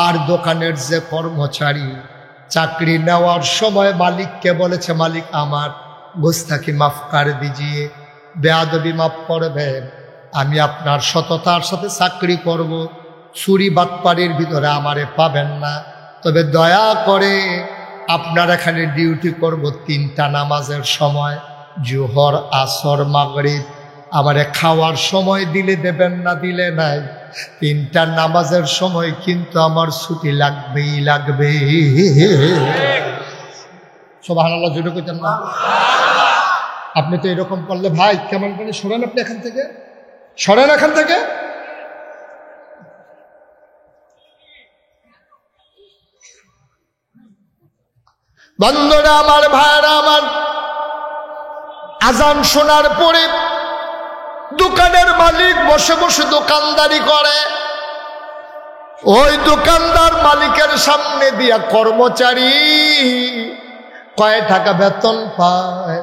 S1: আর দোকানের যে কর্মচারী চাকরি নেওয়ার সময় মালিককে বলেছে, মালিক আমার গুস্তাখি মাফ করে দিজিয়ে, বেয়াদবি মাফ করবেন, আমি আপনার সততার সাথে চাকরি করব, চুরি বাটপাড়ির ভিতরে আমারে পাবেন না, তবে দয়া করে আপনার এখানে ডিউটি করব 3টা নামাজের সময়, জোহর আসর মাগরিব। আমারে খাওয়ার সময় দিলে দেবেন, না দিলে নাই, 3টা নামাজের সময় কিন্তু আমার ছুটি লাগবেই লাগবে। সুবহানাল্লাহ জোরে কইতেন না? আপনি তো এরকম করলে ভাই কেমন করে সরেন, আপনি এখান থেকে সরেন, এখান থেকে। বন্ধুরা আমার, ভাইরা আমার, আজান শোনার পরে দোকানের মালিক বসে বসে দোকানদারি করে। ওই দোকানদার মালিকের সামনে দিয়া কর্মচারী কয় টাকা বেতন পায়,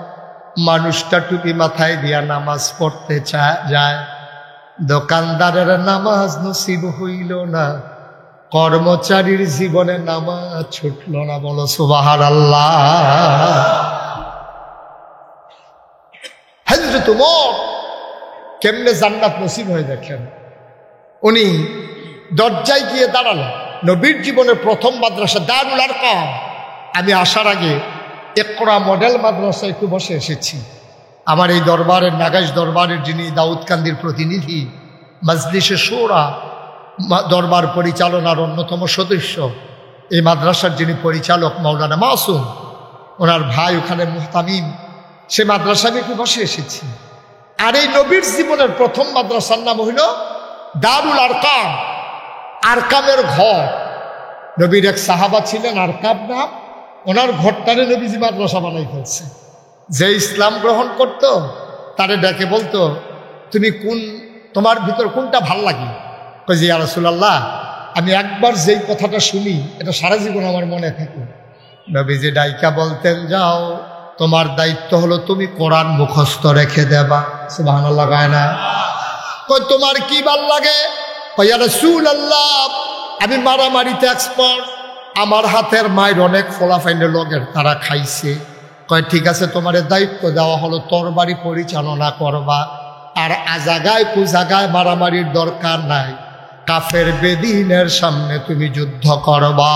S1: মানুষটা টুপি মাথায় দিয়া নামাজ পড়তে যায়। দোকানদারের নামাজ নসিব হইল না, কর্মচারীর জীবনে নামাজ ছুটল না। বলো সুবহানাল্লাহ। হযরত ওমর কেমনে জান্নাত নসিব হয়ে দেখেন। উনি দরজায় গিয়ে দাঁড়ালেন। নবীর জীবনের প্রথম মাদ্রাসা দারুল আরকাম। আমি আসার আগে ইকরা মডেল মাদ্রাসায় একটু বসে এসেছি। আমার এই দরবারের, নাগাইশ দরবারের যিনি দাউদকান্দির প্রতিনিধি, মজলিসে শোরা দরবার পরিচালনার অন্যতম সদস্য, এই মাদ্রাসার যিনি পরিচালক মাওলানা মাসুম, ওনার ভাই ওখানে মুহতামিম, সে মাদ্রাসায় একটু বসে এসেছি। আর এই নবীর জীবনের প্রথম মাদ্রাসার নাম হইল দারুল আরকাম, আরকামের ঘর। নবীর এক সাহাবা ছিলেন আরকাম নাম, ওনার ঘরটারে নবীজি মাদ্রাসা বানাই ফেলছে। যে ইসলাম গ্রহণ করত তারে ডেকে বলতো, তুমি তোমার ভিতর কোনটা ভাল লাগে? কই যে ইয়া রাসূলুল্লাহ, আমি একবার যেই কথাটা শুনি এটা সারা জীবন আমার মনে থাকে। নবীজি ডাইকা বলতেন, যাও, তোমার দায়িত্ব হলো তুমি কোরআন মুখস্থ রেখে দেবা। সুবহানাল্লাহ গায় না? কই তোমার কি ভাল লাগে? কই ইয়া রাসূলুল্লাহ, আমি মারামারিতে এক্সপার্ট, আমার হাতের মায়ের অনেক ফলাফাইনের লগের তারা খাইছে। কয় ঠিক আছে, তোমার দায়িত্ব দেওয়া হলো তরবারি পরিচালনা করবা, আর আজাগায় কুজাগায় মারামারির দরকার নাই, কাফের বেদিনের সামনে তুমি যুদ্ধ করবা।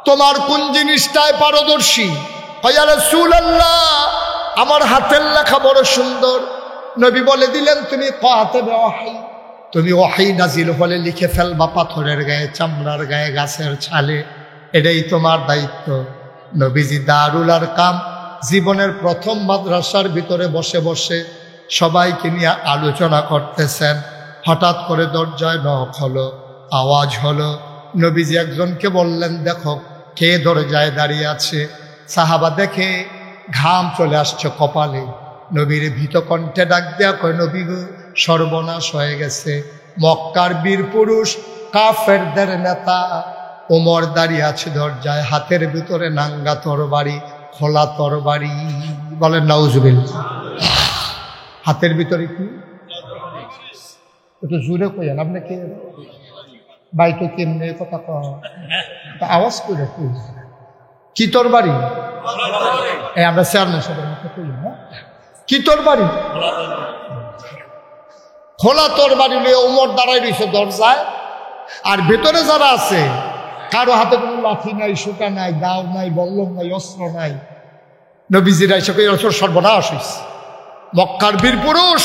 S1: তোমার কোন জিনিসটায় পারদর্শী? কয় ইয়া রাসূলুল্লাহ, আমার হাতের লেখা বড় সুন্দর। নবী বলে দিলেন, তুমি কাতিবে ওয়াহী, তুমি ওয়াহী নাজিল হলে লিখে ফেলবা পাথরের গায়ে, চামড়ার গায়ে, গাছের ছালে, এটাই তোমার দায়িত্ব। নবীজি দারুল আরকাম জীবনের প্রথম মাদ্রাসার ভিতরে বসে বসে সবাইকে নিয়ে আলোচনা করতেছেন। হঠাৎ করে দরজায় নক হলো, আওয়াজ হলো। নবীজি একজনকে বললেন, দেখো কে দরজায় দাঁড়িয়ে আছে। সাহাবা দেখে ঘাম চলে আসছে কপালে। নবীর ভীত কণ্ঠে ডাক দেয়া কয়, নবী গো, সর্বনাশ হয়ে গেছে। মক্কার বীর পুরুষ কাফেরদের নেতা ওমর দাঁড়িয়ে আছে দরজায়, হাতের ভিতরে নাঙ্গা তরবারি, খোলা তরবারি। বলেন নাউজুবিল্লাহ। হাতের ভিতরে কি? একটু জোরে কইেন, আপনি কে বাইকে কেমনে কথা কয়, আওয়াজ করে কি তরবারি? আমরা চেয়ারম্যান সাহেবের মতো কই না, কি তরবারি? খোলা তরবারি নিয়ে ওমর দাঁড়াই রয়েছে দরজায়। আর ভেতরে যারা আছে, কারো হাতে কোনো লাঠি নাই, সুতা নাই, দাও নাই, বল্লম নাই, অস্ত্র নাই। নবীজিরা এসে কই, সর্বনাশ হইছে। মক্কার বীর পুরুষ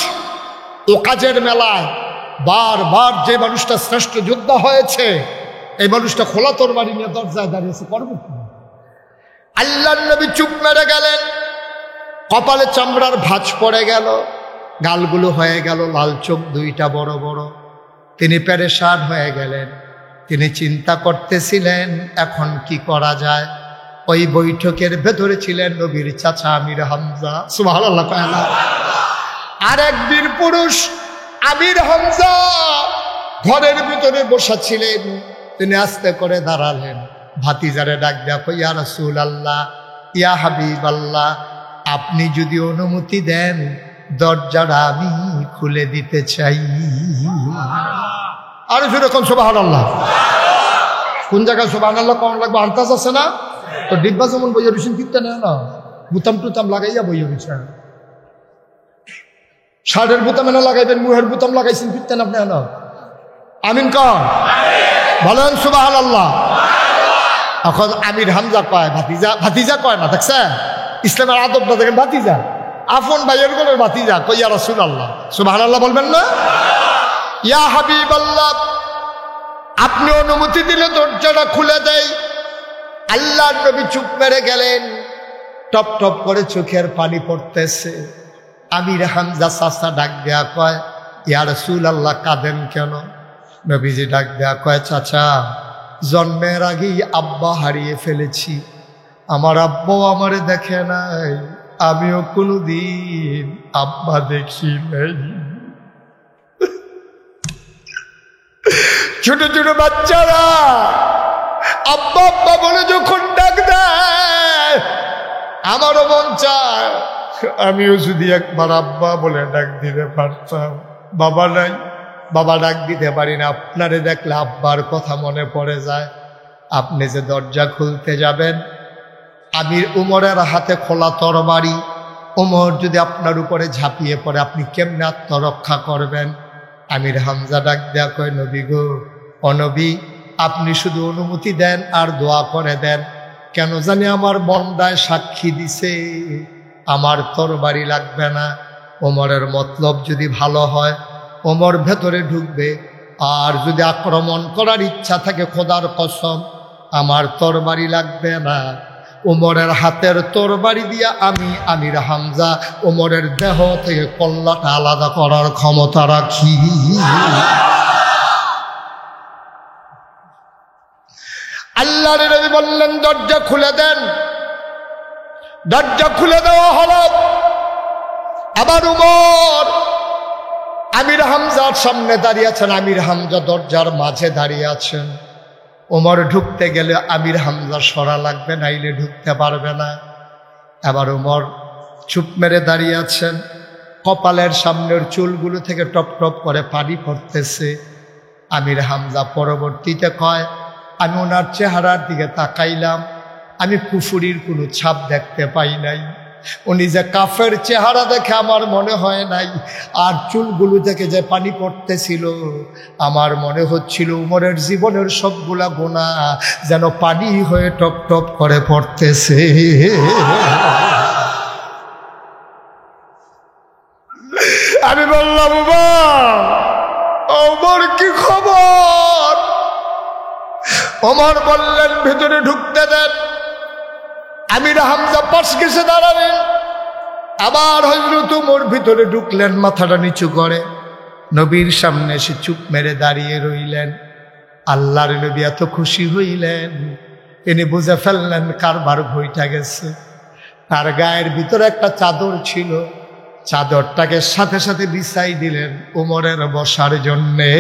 S1: ও কাজের মেলায় বারবার যে মানুষটা শ্রেষ্ঠ যোদ্ধা হয়েছে, এই মানুষটা খোলা তরবারি নিয়ে দরজায় দাঁড়িয়েছে, করবো কি? আল্লাহর নবী চুপ মেরে গেলেন। কপালে চামড়ার ভাঁজ পড়ে গেল, গালগুলো হয়ে গেল লাল, চোখ দুইটা বড় বড়। তিনি পেরেশান হয়ে গেলেন। তিনি চিন্তা করতেছিলেন এখন কি করা যায়। ওই বৈঠকের ভেতরে ছিলেন নবীর চাচা আমির হামজা। সুবহানাল্লাহ। আর এক বীর পুরুষ আমির হামজা ঘরের ভিতরে বসা ছিলেন। তিনি আস্তে করে দাঁড়ালেন, ভাতিজারে ডাক দেয়া কই, ইয়া রাসূলুল্লাহ, ইয়া হাবিবাল্লাহ, আপনি যদি অনুমতি দেন দরজাটা আমি খুলে দিতে চাই। আর সেরকম সুবহানাল্লাহ। কোন জায়গায় সুবহানাল্লাহ কোন লাগবে আন্তাজ আছে না? তো ডিব্বা যেমন বইয়া রয়েছেন ফিরতে নেয় না, বুতাম টুতাম লাগাইয়া বইয়া রয়েছেন। শার্টের বুতাম এনে লাগাইবেন, মুহের বুতাম লাগাইছেন ফিরতেন আপনি না। আমিন কন বলেন সুবহানাল্লাহ। এখন আমির হামজা কয় ভাতিজা, ভাতিজা কয় না, দেখছেন ইসলামের আদবটা দেখেন, ভাতিজা আফন ভাইয়ের কোলের ভাতিজা। কই ইয়া রাসূলুল্লাহ, সুবহানাল্লাহ বলবেন না? ইয়া হাবিবাল্লাহ, আপনি অনুমতি দিলে দরজাটা খুলে দেয়। আল্লাহর নবী চুপ মেরে গেলেন। টপ টপ করে চোখের পানি পড়তেছে। আমির হামজা চাচা ডাক দেয়া কয়, ইয়া রাসূলুল্লাহ, কাঁদেন কেন? নবীজি ডাক দেয়া কয়, চাচা, জন্মের আগেই আব্বা হারিয়ে ফেলেছি। আমার আব্বাও আমারে দেখে নাই, আমিও কোনোদিন আব্বা দেখি নাই। ছোট ছোট বাচ্চারা আব্বা আব্বা বলে যখন ডাক দেয়, আমারও মন চায় আমিও যদি একবার আব্বা বলে ডাক দিতে পারতাম। বাবা নাই, বাবা ডাক দিতে পারি না। আপনারে দেখলে আব্বার কথা মনে পড়ে যায়। আপনি যে দরজা খুলতে যাবেন, আমির উমরের হাতে খোলা তরবারি, উমর যদি আপনার উপরে ঝাঁপিয়ে পড়ে আপনি কেমনে আত্মরক্ষা করবেন? আমির হামজা ডাক দেয়া কয়, নবী গো, অনবী, আপনি শুধু অনুমতি দেন আর দোয়া করে দেন। কেন জানি আমার বন্দায় সাক্ষী দিছে আমার তরবারি লাগবে না। ওমরের মতলব যদি ভালো হয় ওমর ভেতরে ঢুকবে, আর যদি আক্রমণ করার ইচ্ছা থাকে খোদার কসম আমার তরবারি লাগবে না, ওমরের হাতের তরবারি দিয়া আমি আমির হামজা ওমরের দেহ থেকে কল্লাটা আলাদা করার ক্ষমতা রাখি। আল্লাহর নবী বললেন, দরজা খুলে দেন। দরজা খুলে দেওয়া হলো। আবার উমর আমির হামজার সামনে দাঁড়িয়ে আছেন, আমির হামজা দরজার মাঝে দাঁড়িয়ে আছেন। ওমর ঢুকতে গেলে আমির হামজা সরা লাগবে, নাইলে ঢুকতে পারবে না। আবার ওমর চুপ মেরে দাঁড়িয়ে আছেন, কপালের সামনের চুলগুলো থেকে টপ টপ করে পানি পড়তেছে। আমির হামজা পরবর্তীতে কয়, আমি ওনার চেহারার দিকে তাকাইলাম, আমি কুফুরির কোনো ছাপ দেখতে পাই নাই। উনি যে কাফের চেহারা দেখে আমার মনে হয় নাই, আর চুলগুলো থেকে যে পানি পড়তেছিল আমার মনে হচ্ছিল উমরের জীবনের সবগুলা গুনাহ যেন পানি হয়ে টপ টপ করে পড়তেছে। আমি বললাম, ওমর কি খবর? ওমর বললেন, ভেতরে ঢুকতে দেন। আমির হামজা পাশ ঘেসে দাঁড়ালেন। আবার হযরত ওমর ভিতরে ঢুকলেন, মাথাটা নিচু করে নবীর সামনে এসে চুপ মেরে দাঁড়িয়ে রইলেন। আল্লাহর নবী এত খুশি হইলেন, তিনি বুঝে ফেললেন কারবার ভইটা গেছে। তার গায়ের ভিতরে একটা চাদর ছিল, চাদরটাকে সাথে সাথে বিছাই দিলেন ওমরের বসার জন্যে।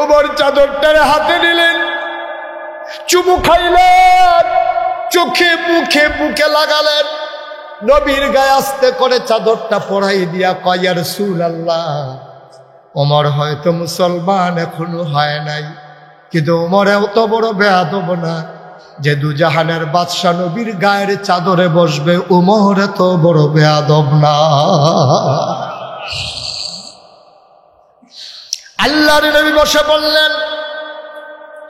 S1: ওমর চাদরটারে হাতে নিলেন, চুমু খাইলেন, চোখে মুখে বুকে লাগালেন। নবীর গায়ে আস্তে করে চাদরটা পরাই দিয়া কয়, ইয়া রাসূলুল্লাহ, ওমর হয়তো মুসলমান এখনো হয় নাই, কিন্তু ওমর এত বড় বেয়াদব না যে দুজাহানের বাদশা নবীর গায়ের চাদরে বসবে। ওমর এত বড় বেয়াদব না। আল্লাহর নবী বসে বললেন।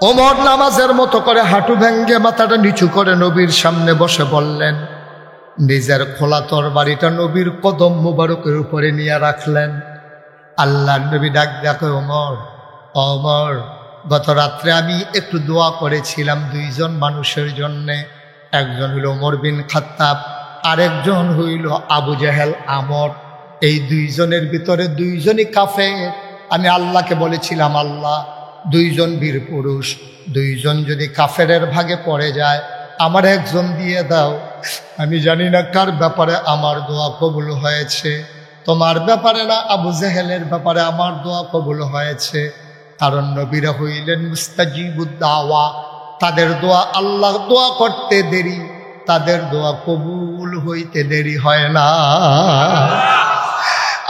S1: ওমর নামাজের মতো করে হাঁটু ভেঙ্গে মাথাটা নিচু করে নবীর সামনে বসে বললেন, নিজের খোলা তরবারিটা নবীর কদম মুবারকের উপরে নিয়ে রাখলেন। আল্লাহর নবী ডাক দেখো, ওমর, ওমর, গত রাত্রে আমি একটু দোয়া করেছিলাম দুইজন মানুষের জন্যে। একজন হইল ওমর বিন খাত্তাব, আরেকজন হইল আবু জেহেল আমর। এই দুইজনের ভিতরে দুইজনই কাফের। আমি আল্লাহকে বলেছিলাম, আল্লাহ, দুইজন বীর পুরুষ, দুইজন যদি কাফেরের ভাগে পড়ে যায় আমার একজন দিয়ে দাও। আমি জানি না কার ব্যাপারে আমার দোয়া কবুল হয়েছে, তোমার ব্যাপারে না আবু জেহেলের ব্যাপারে আমার দোয়া কবুল হয়েছে। কারণ নবীরা হইলেন মুস্তাজিবুদ দাওয়া, তাদের দোয়া আল্লাহ দোয়া করতে দেরি, তাদের দোয়া কবুল হইতে দেরি হয় না।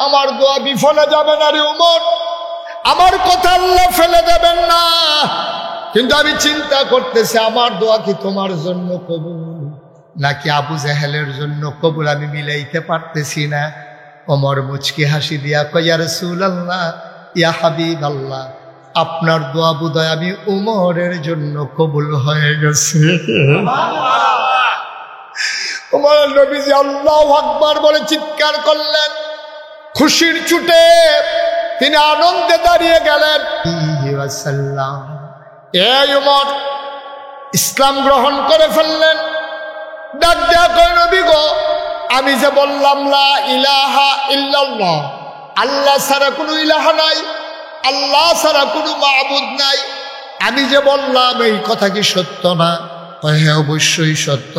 S1: আমার দোয়া বিফলে যাবে না রে ওমর, আমার কথা আল্লাহ ফেলে দেবেন না। কিন্তু আমি চিন্তা করতেছি আমার দোয়া কি তোমার জন্য কবুল নাকি আবু জেহেলের জন্য কবুল, আমি মিলাইতে পারতেছি না। ওমর মুচকি হাসি দিয়া কয়, ইয়া রাসূলুল্লাহ, ইয়া হাবিবাল্লাহ, আপনার দোয়া বোধহয় আমি উমরের জন্য কবুল হয়ে গেছে। ওমর নবীজি আল্লাহু আকবার বলে চিৎকার করলেন, খুশির ছুটে তিনি আনন্দে দাঁড়িয়ে গেলেন। এই ওমর ইসলাম গ্রহণ করে ফেললেন। ডাক দেয়া কয়, নবী গো, আমি যে বললাম লা ইলাহা ইল্লাল্লাহ, আল্লাহ ছাড়া কোনো ইলাহা নাই, আল্লাহ ছাড়া কোনো মাবুদ নাই, আমি যে বললাম এই কথা কি সত্য না? কয়, হ্যাঁ অবশ্যই সত্য।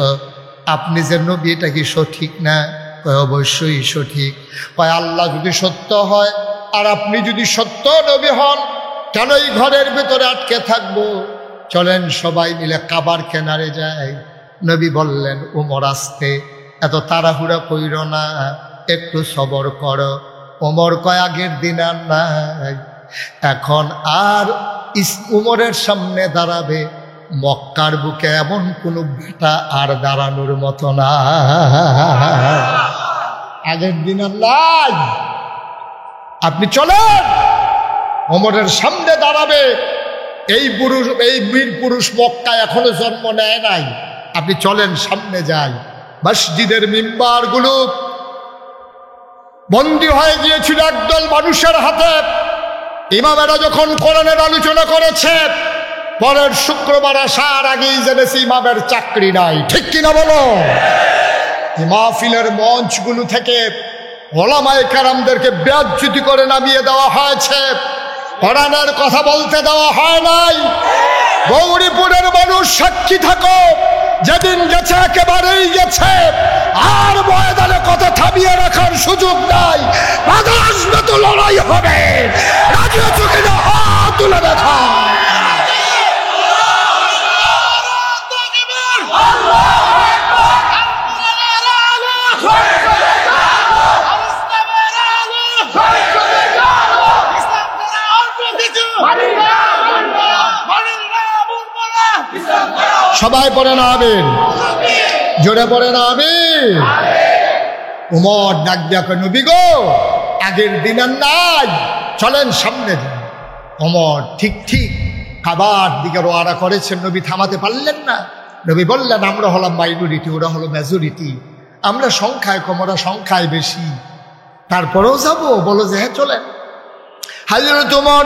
S1: আপনি যে নবী এটা কি সঠিক না? কয়, অবশ্যই সঠিক। কয়, আল্লাহ যদি সত্য হয় আর আপনি যদি সত্য নবী হন, কেন এই ঘরের ভেতরে আটকে থাকবো? চলেন সবাই মিলে কাবার কিনারে যাই। নবী বললেন, ওমর আস্তে, এত তাড়াহুড়া কইরো না, একটু সবর করো। ওমর কয়, আগের দিন আর নাই, এখন আর উমরের সামনে দাঁড়াবে মক্কার বুকে এমন কোন বেটা আর দাঁড়ানোর মতো না। আগের দিন আর নাই, আপনি চলেন, ওমরের সামনে দাঁড়াবে এই পুরুষ, এই বীর পুরুষ মক্কায় এখনো জন্ম নেয় নাই, আপনি চলেন সামনে যাই। মসজিদের মিম্বারগুলো বন্দী হয়ে গিয়েছিল একদল মানুষের হাতে। ইমামেরা যখন কোরআনের আলোচনা করেছে, পরের শুক্রবার আসার আগেই জেনেছি ইমামের চাকরি নাই। ঠিক কিনা বলো? মাহফিলের মঞ্চগুলো থেকে ওলামায়ে কেরামদেরকে বেইজ্জতি করে নামিয়ে দেওয়া হয়েছে, কোরআনের কথা বলতে দেওয়া হয় নাই। গৌরীপুরের মানুষ সাক্ষী থাকো, যেদিন গেছে একেবারেই গেছে, আর ময়দানে কথা থামিয়ে রাখার সুযোগ নাই। বাধা আসবে তো লড়াই হবে, রাজি আছো কিনা হাত তুলে দেখা। সবাই পড়ে না আমিন, জোরে পড়ে না আমিন। উমর ডাক দেখো, নবী গো, আগের দিন আর নাই, চলেন সামনে যান। উমর ঠিক ঠিক কাবার দিকে রওনা করেছেন, নবী থামাতে পারলেন না। নবী বললেন, আমরা হলাম মাইনরিটি, ওরা হলো মেজরিটি, আমরা সংখ্যায় কম, ওরা সংখ্যায় বেশি, তারপরেও যাবো? বলো যে হ্যাঁ চলেন। হযরত উমর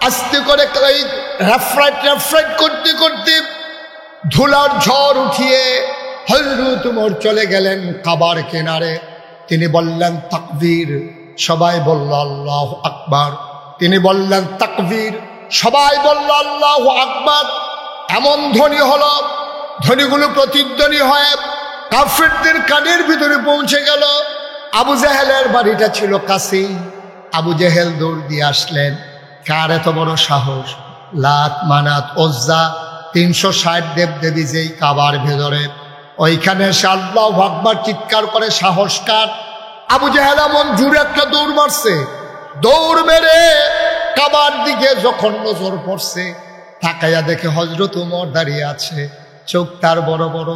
S1: আস্তে করে রেফ্রাইট করতে করতে ধুলার ঝড় উঠিয়ে হযরত উমর চলে গেলেন কাবার কিনারে। তিনি বললেন তাকবীর, সবাই বলল আল্লাহু আকবার। তিনি বললেন তাকবীর, সবাই বলল আল্লাহু আকবার। এমন ধ্বনি হলো, ধ্বনিগুলো প্রতিধ্বনি হয়ে কাফেরদের কানের ভিতরে পৌঁছে গেল। আবু জেহেলের বাড়িটা ছিল কাছেই। আবু জেহেল দৌড় দিয়ে আসলেন। কার এত বড় সাহস! লাত, মানাত, ওজ্জা, 360 দেবদেবী যেই কাবার ভেতরে, ওইখানে সে আল্লাহু আকবার চিৎকার করে সাহস কার? আবু জেহেল এমন জোরে একটা দৌড় মারছে, দৌড় মেরে কাবার দিকে যখন নজর পড়ছে, তাকাইয়া দেখে হযরত উমর দাঁড়িয়ে আছে, চোখ তার বড় বড়,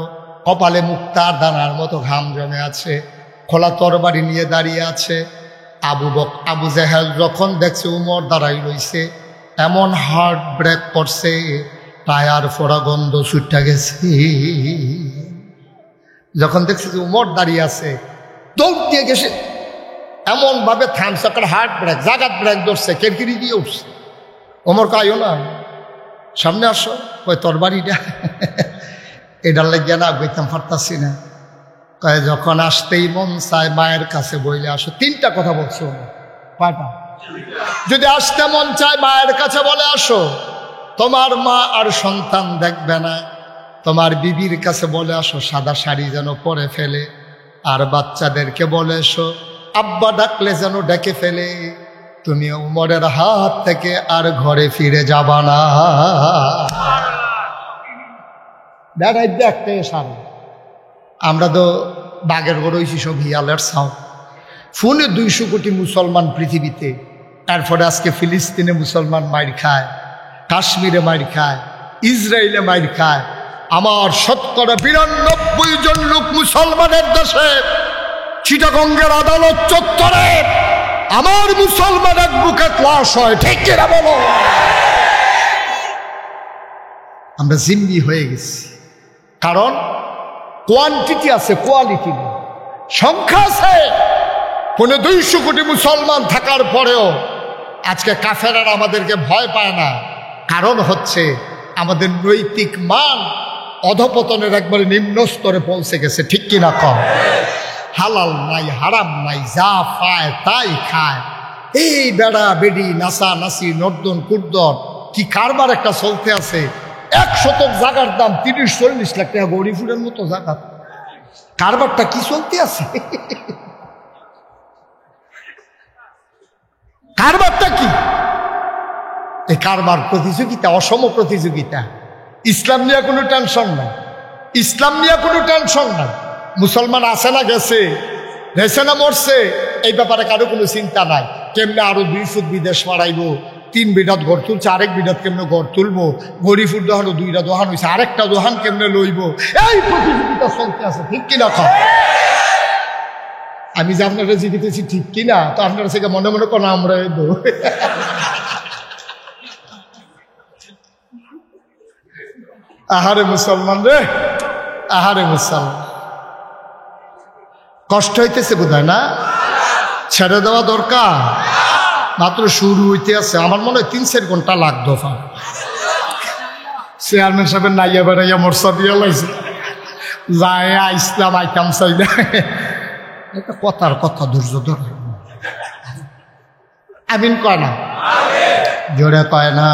S1: কপালে মুক্তার দানার মতো ঘাম জমে আছে, খোলা তরবারি নিয়ে দাঁড়িয়ে আছে। আবু জেহেল যখন দেখছে উমর দাঁড়াই রইছে, এমন হার্ট ব্রেক করছে, টায়ার ফোড়া গন্ধ ছুটে গেছে। যখন দেখছে যে উমর দাঁড়িয়ে আছে, দৌড় দিয়ে গেছে, এমন ভাবে থামছে, হার্ট ব্রেক, জাগাত ব্রেক ধরছে, কেরকিরি দিয়ে উঠছে। উমর কাইও না, সামনে আসো, ওই তরবারিটা এটার লাগিয়ে না বইতাম পারতাছি না। কয় যখন আসতেই মন চায় মায়ের কাছে বইলে আসো। 3টা কথা বলছো, কয়টা? যদি আসতে মন চায় মায়ের কাছে বলে আসো, তোমার মা আর সন্তান দেখবে না। তোমার বিবির কাছে বলে আসো সাদা শাড়ি যেন পরে ফেলে, আর বাচ্চাদেরকে বলে এসো আব্বা ডাকলে যেন ডেকে ফেলে। তুমি উমরের হাত থেকে আর ঘরে ফিরে যাবা না। দাঁড়াই দেখতে সারা, আমরা তো বাগের গড় হয়েছি সব হিয়ালের ছাও। ফোনে 200 কোটি মুসলমান পৃথিবীতে, তারপরে আজকে ফিলিস্তিনে মুসলমান মাইর খায়, কাশ্মীরে মাইর খায়, ইসরায়েলে মাইর খায়। আমার 92% জন লোক মুসলমানের দেশে, চিটাগঙ্গের আদালত চত্বরে আমার মুসলমানের বুকে ক্লাস হয়। ঠিক কিনা বলো? আমরা জিম্মি হয়ে গেছি, কারণ কোয়ান্টিটি আছে, কোয়ালিটি নেই। সংখ্যা আছে, 200 কোটি মুসলমান থাকার পরেও আজকে কাফেররা আমাদেরকে ভয় পায় না। কারণ হচ্ছে আমাদের নৈতিক মান অধপতনের একবারে নিম্ন স্তরে পৌঁছে গেছে। ঠিক কিনা কম? হালাল নাই, হারাম নাই, যা পায় তাই খায়। এই বেড়া বেড়ি, নাসা নাসি, নর্দন কুর্দন, কি কারবার একটা চলতে আছে। 1 শতক জায়গার দাম 30-40 লাখ টাকা, গৌরীপুরের মতো জায়গা। কারবারটা কি চলতে আছে? কারবারটা কি? এই কারবার প্রতিযোগিতা, অসম প্রতিযোগিতা। ইসলাম নিয়ে কোনো টেনশন নাই, ইসলাম নিয়ে কোনো টেনশন নাই। মুসলমান আছে না গেছে, গেছে না মরছে, এই ব্যাপারে কারো কোনো চিন্তা নাই। কেমনে আরো 2 ফুট বিদেশ মারাইবো, 3 বিঘাত ঘর তুলছে, আরেক বিঘাত কেমনে ঘর তুলবো, গরিফুর দোহানো 2টা দোহান হয়েছে, আরেকটা দোহান কেমনে লইব, এই প্রতিযোগিতা চলতে আছে। ঠিক কিনা কম? আমি যে আপনারা জিজ্ঞেসেছি ঠিক কিনা, তো আপনারা থেকে মনে মনে কোনো আমরা আহারে মুসলমান রে, আহারে মুসলমান, কষ্ট হইতেছে বোধ হয় না? ছেড়ে দেওয়া দরকার। মাত্র শুরু হইতে আছে, আমার মনে হয় 3-4 ঘন্টা লাগতো। চেয়ারম্যান সাহেবের নাইয়া বেড়াইয়া মোরসা দিয়ে লাইছে, যায় ইসলাম আইতাম চাই না। একটা কথার কথা ধৈর্য ধরে আমিন কয় না, জোরে কয় না।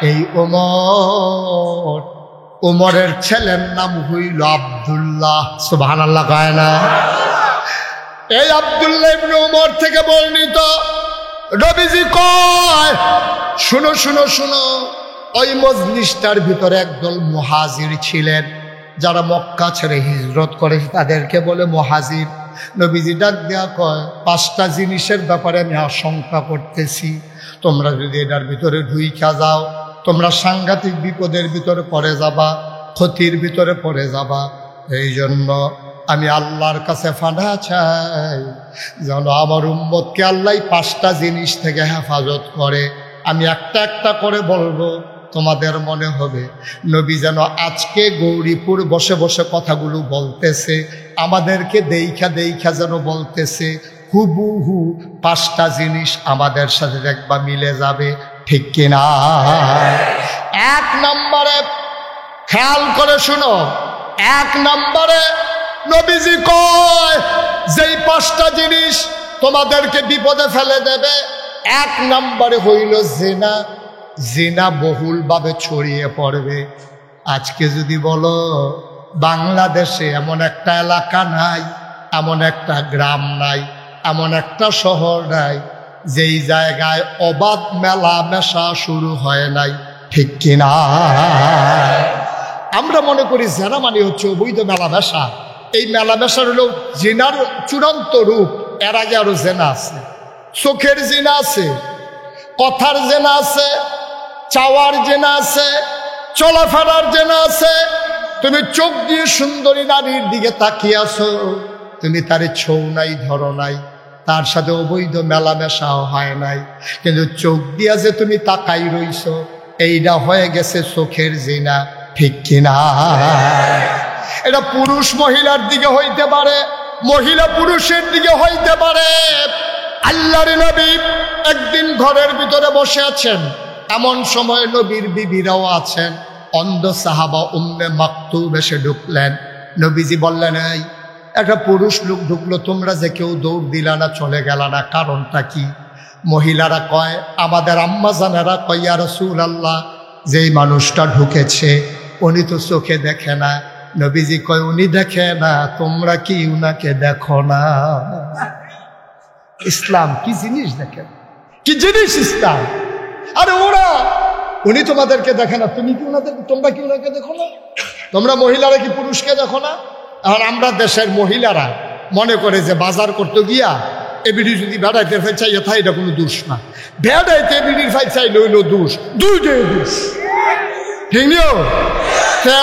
S1: এই ওমরের ছেলের নাম হইল আব্দুল্লাহ, সুবহানাল্লাহ কয় না। এই আব্দুল্লাহ ইবনে ওমর থেকে বর্ণিত, নবীজি কয়, শুনো শুনো শুনো, ওই মজলিসটার ভিতরে একদল মুহাজির ছিলেন, যারা মক্কা ছেড়ে হিজরত করে তাদেরকে বলে মুহাজির। নবীজি ডাক দেয়া কয়, 5টা জিনিসের ব্যাপারে আমি আশঙ্কা করতেছি, তোমরা যদি এটার ভিতরে ঢুইকা যাও তোমরা সাংঘাতিক বিপদের ভিতরে পড়ে যাবা, ক্ষতির ভিতরে পড়ে যাবা। এই জন্য আমি আল্লাহর কাছে ফানা চাই যেন আমার উম্মতকে আল্লাহ 5টা জিনিস থেকে হেফাজত করে। আমি একটা একটা করে বলবো, তোমাদের মনে হবে নবী যেন আজকে গৌরীপুর বসে বসে কথাগুলো বলতেছে, আমাদেরকে দেইখা দেইখা যেন বলতেছে, হুবহু 5টা জিনিস আমাদের সাথে দেখবা মিলে যাবে, ঠিক কিনা? 1 নম্বরে খেয়াল করে শুনো, 1 নম্বরে নবীজি কয় যেই 5টা জিনিস তোমাদেরকে বিপদে ফেলে দেবে, 1 নম্বরে হইল জিনা। জিনা বহুলভাবে ছড়িয়ে পড়বে। আজকে যদি বলো বাংলাদেশে এমন একটা এলাকা নাই, এমন একটা গ্রাম নাই, এমন একটা শহর নাই যেই জায়গায় অবাধ মেলা মেশা শুরু হয় নাই, ঠিক কিনা? আমরা মনে করি জেনা মানে হচ্ছে অবৈধ মেলা মেশা। এই মেলা মেশার হলো জিনার চূড়ান্ত রূপ। এর আগে আরো জেনা আছে, চোখের জিনা আছে, কথার জেনা আছে, চাওয়ার জেনা আছে, চলাফেরার জেনা আছে। তুমি চোখ দিয়ে সুন্দরী নারীর দিকে তাকিয়ে আছো, তুমি তারে ছৌ নাই, ধরো নাই, তার সাথে অবৈধ মেলামেশাও হয় নাই, কিন্তু চোখ দিয়া যে তুমি তাকাই রইছ, এইটা হয়ে গেছে চোখের জিনা, ঠিক কিনা? এটা পুরুষ মহিলার দিকে হইতে পারে, মহিলা পুরুষের দিকে হইতে পারে। আল্লাহর নবী একদিন ঘরের ভিতরে বসে আছেন, এমন সময় নবীর বিবিরাও আছেন। অন্ধ সাহাবা উম্মে মাকতুম এসে ঢুকলেন। নবীজি বললেন, এই একটা পুরুষ লোক ঢুকলো, তোমরা যে কেউ দৌড় দিলা না, চলে গেল না, কারণটা কি? মহিলারা কয়, আমাদের আম্মা জানেরা কয়, ইয়া রাসূলুল্লাহ, যেই মানুষটা ঢুকেছে উনি তো চোখে দেখে না। নবীজি কয়, উনি দেখে না, তোমরা কি উনাকে দেখো না? ইসলাম কি জিনিস দেখেন, কি জিনিস ইসলাম? আরে উনি তোমাদেরকে দেখে না, তোমরা কি উনাকে দেখো না? তোমরা মহিলারা কি পুরুষকে দেখো না? আর আমরা দেশের মহিলারা মনে করে যে বাজার করতে গিয়া এবিডি যদি বেড়াইতে ফাই চাই, এথাই এটা কোনো দোষ না, বেড়াইতে এবিডির ফাই চাই লইল দোষ, দুইটাই দোষ, ঠিক নিও।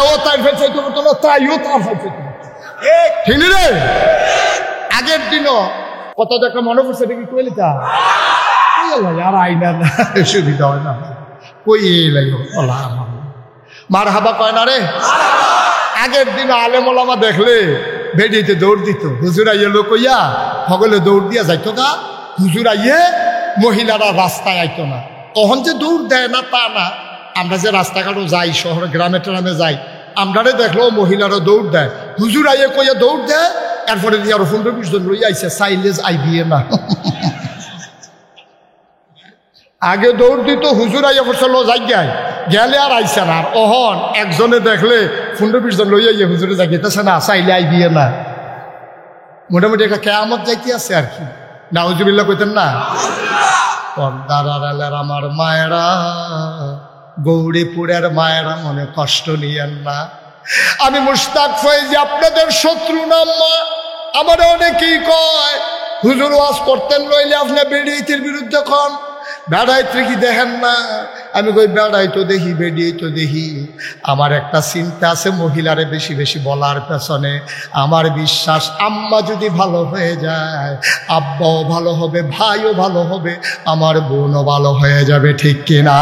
S1: ও তাই ফাই চাইতে পারতো না, তাইও তার ফাই চাইতে পারতো, ঠিক নি রে? আগের দিনও কত দেখা মনে পড়ছে, এটা কি কইলি তা আর আইনা না, সুবিধা হয় না, কই মার হাবা কয় না রে। আগের দিন আলেম ওলামা দেখলে বেডিতে দৌড় দিত, হুজুর আইয়ে লোক কইয়া সকলে দৌড় দিয়া যাইতো না, হুজুর আইয়ে মহিলারা রাস্তায় আইতো না। তখন যে দৌড় দেয় না তা না, আমরা যে রাস্তাঘাটও যাই, শহর গ্রামে ট্রামে যাই, আমরারে দেখলো মহিলারা দৌড় দেয়, হুজুর আইয়ে কইয়া দৌড় দেয়, এরপরে দিয়ে আরো 15-20 জন লইয়া আইসে, সাইলেজ আইবিয়ে না। আগে দৌড় দিত, হুজুর আইয়া ফসল জায়গায় গেলে আর আইসে না। আর অহন একজনে দেখলে 15-20 জন লইয়া ইয়ে হুজুরে জাগিতেছে না, চাইলে আইবিয়ে না। মোটামুটি একটা কেয়ামত যাইতে আছে আর কি, নাউজুবিল্লাহ কইতেন না? পর্দার আড়ালের আমার মায়েরা, গৌরীপুরের মায়েরা, মনে কষ্ট নিয়েন না। আমি মুশতাক ফয়েজি, আপনাদের শত্রু নাম। আমার অনেকেই কয়, হুজুর ওয়াজ করতেন লইলে আপনি বেড়িয়েতির বিরুদ্ধে কন, বেড়াইতে কি দেখেন না? আমি কই, বেড়াই তো দেখি, বেড়িয়ে তো দেখি। আমার একটা চিন্তা আছে মহিলারে বেশি বেশি বলার পেছনে। আমার বিশ্বাস, আম্মা যদি ভালো হয়ে যায়, আব্বাও ভালো হবে, ভাইও ভালো হবে, আমার বোনও ভালো হয়ে যাবে, ঠিক কিনা?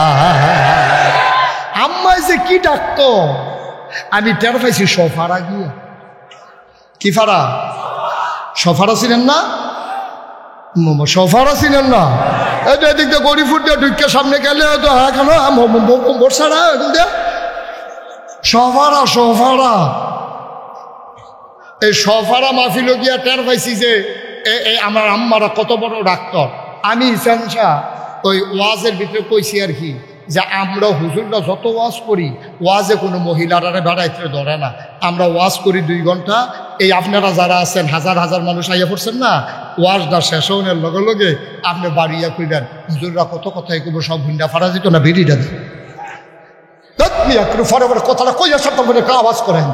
S1: আম্মায় যে কি ডাকতো আমি টের পাইছি, সফারা গিয়ে। কি ফারা? সফারা ছিলেন না? সোফারা চিনেন না? এই তো এদিক দিয়ে গড়ি ফুট দিয়ে ঢুকে সামনে গেলে হয়তো হ্যাঁ কেন বর্ষারা সোফারা সোফারা এই সোফারা মাহফিল গিয়া টের পাইছি যে আমার আম্মারা কত বড় ডাক্তার। আমি ইসান শাহ ওই ওয়াজের ভিতরে কইছি আর কি যে আমরা হুজুররা যত ওয়াজ করি ওয়াজে কোনো মহিলারা বেড়াইতে ধরে না। আমরা ওয়াজ করি 2 ঘন্টা। এই আপনারা যারা আছেন হাজার হাজার মানুষ আইয়া পড়ছেন না, ওয়াজটা শেষ হওয়ার লগে লগে আপনি বাড়িয়া কইবেন হুজুররা কত কথাই কব সব হুন্ডা ফাড়া যেত না বেরিয়ে দেন ফরে কথাটা কইয়া সব আওয়াজ করেন।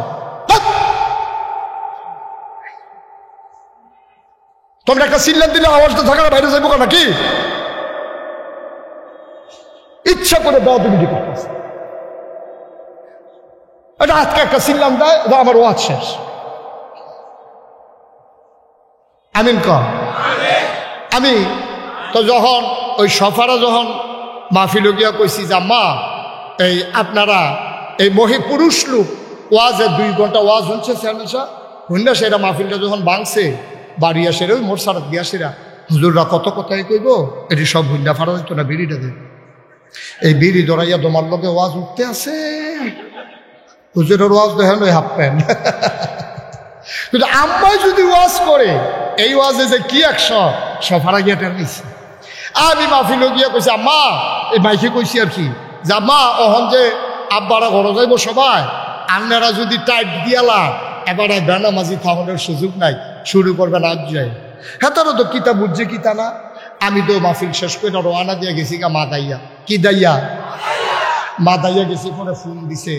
S1: তোমরা একটা সিল্লান দিলে আওয়াজটা থাকা বাইরে যাইব নাকি? ইচ্ছা করে বেয়াদবি করতেছে। এটা আজকে একটা সিল্লাম দেয়, আমার ওয়াজ শেষ। আমিন কর। আমি তো যখন ওই সফারা যখন মাহফিল গিয়া কইছি যে মা এই আপনারা এই পুরুষ লোক ওয়াজে 2 ঘন্টা ওয়াজ হচ্ছে হুন্ডা সেরা মাহফিলটা যখন ভাঙছে বাড়ি আসে ওই মোর সারাত গিয়া সেরা হুজুররা কত কথাই কইব এটি সব হুন্ডা ফাড়া দিত না বিড়িটা দেয়। এই বিড়ি ধরাইয়া তোমার লোকে ওয়াজ উঠতে আছে, হুজুরের ওয়াজ দেখেন ওই হাফ প্যান্ট। কিন্তু আম্মাই যদি ওয়াজ করে এই ওয়াজে যে কি 100 সফারা গিয়া টের নিছি। আমি মাহফিল গিয়া কইছি আম্মা এই মাইকে কইছি আর কি যে আম্মা অহন যে আব্বারা ঘরে যাইব সবাই, আপনারা যদি টাইট দিয়ালা এবারে বেনামাজি থামানোর সুযোগ নাই, শুরু করবেন আজ যাই। হ্যাঁ তারও তো কিতা বুঝছে কিতা না। আমি তো মাহফিল শেষ করে রওনা দিয়ে গেছি গা মা দাইয়া। কি দাইয়া? মা দাইয়া গেছি। পরে ফোন দিছে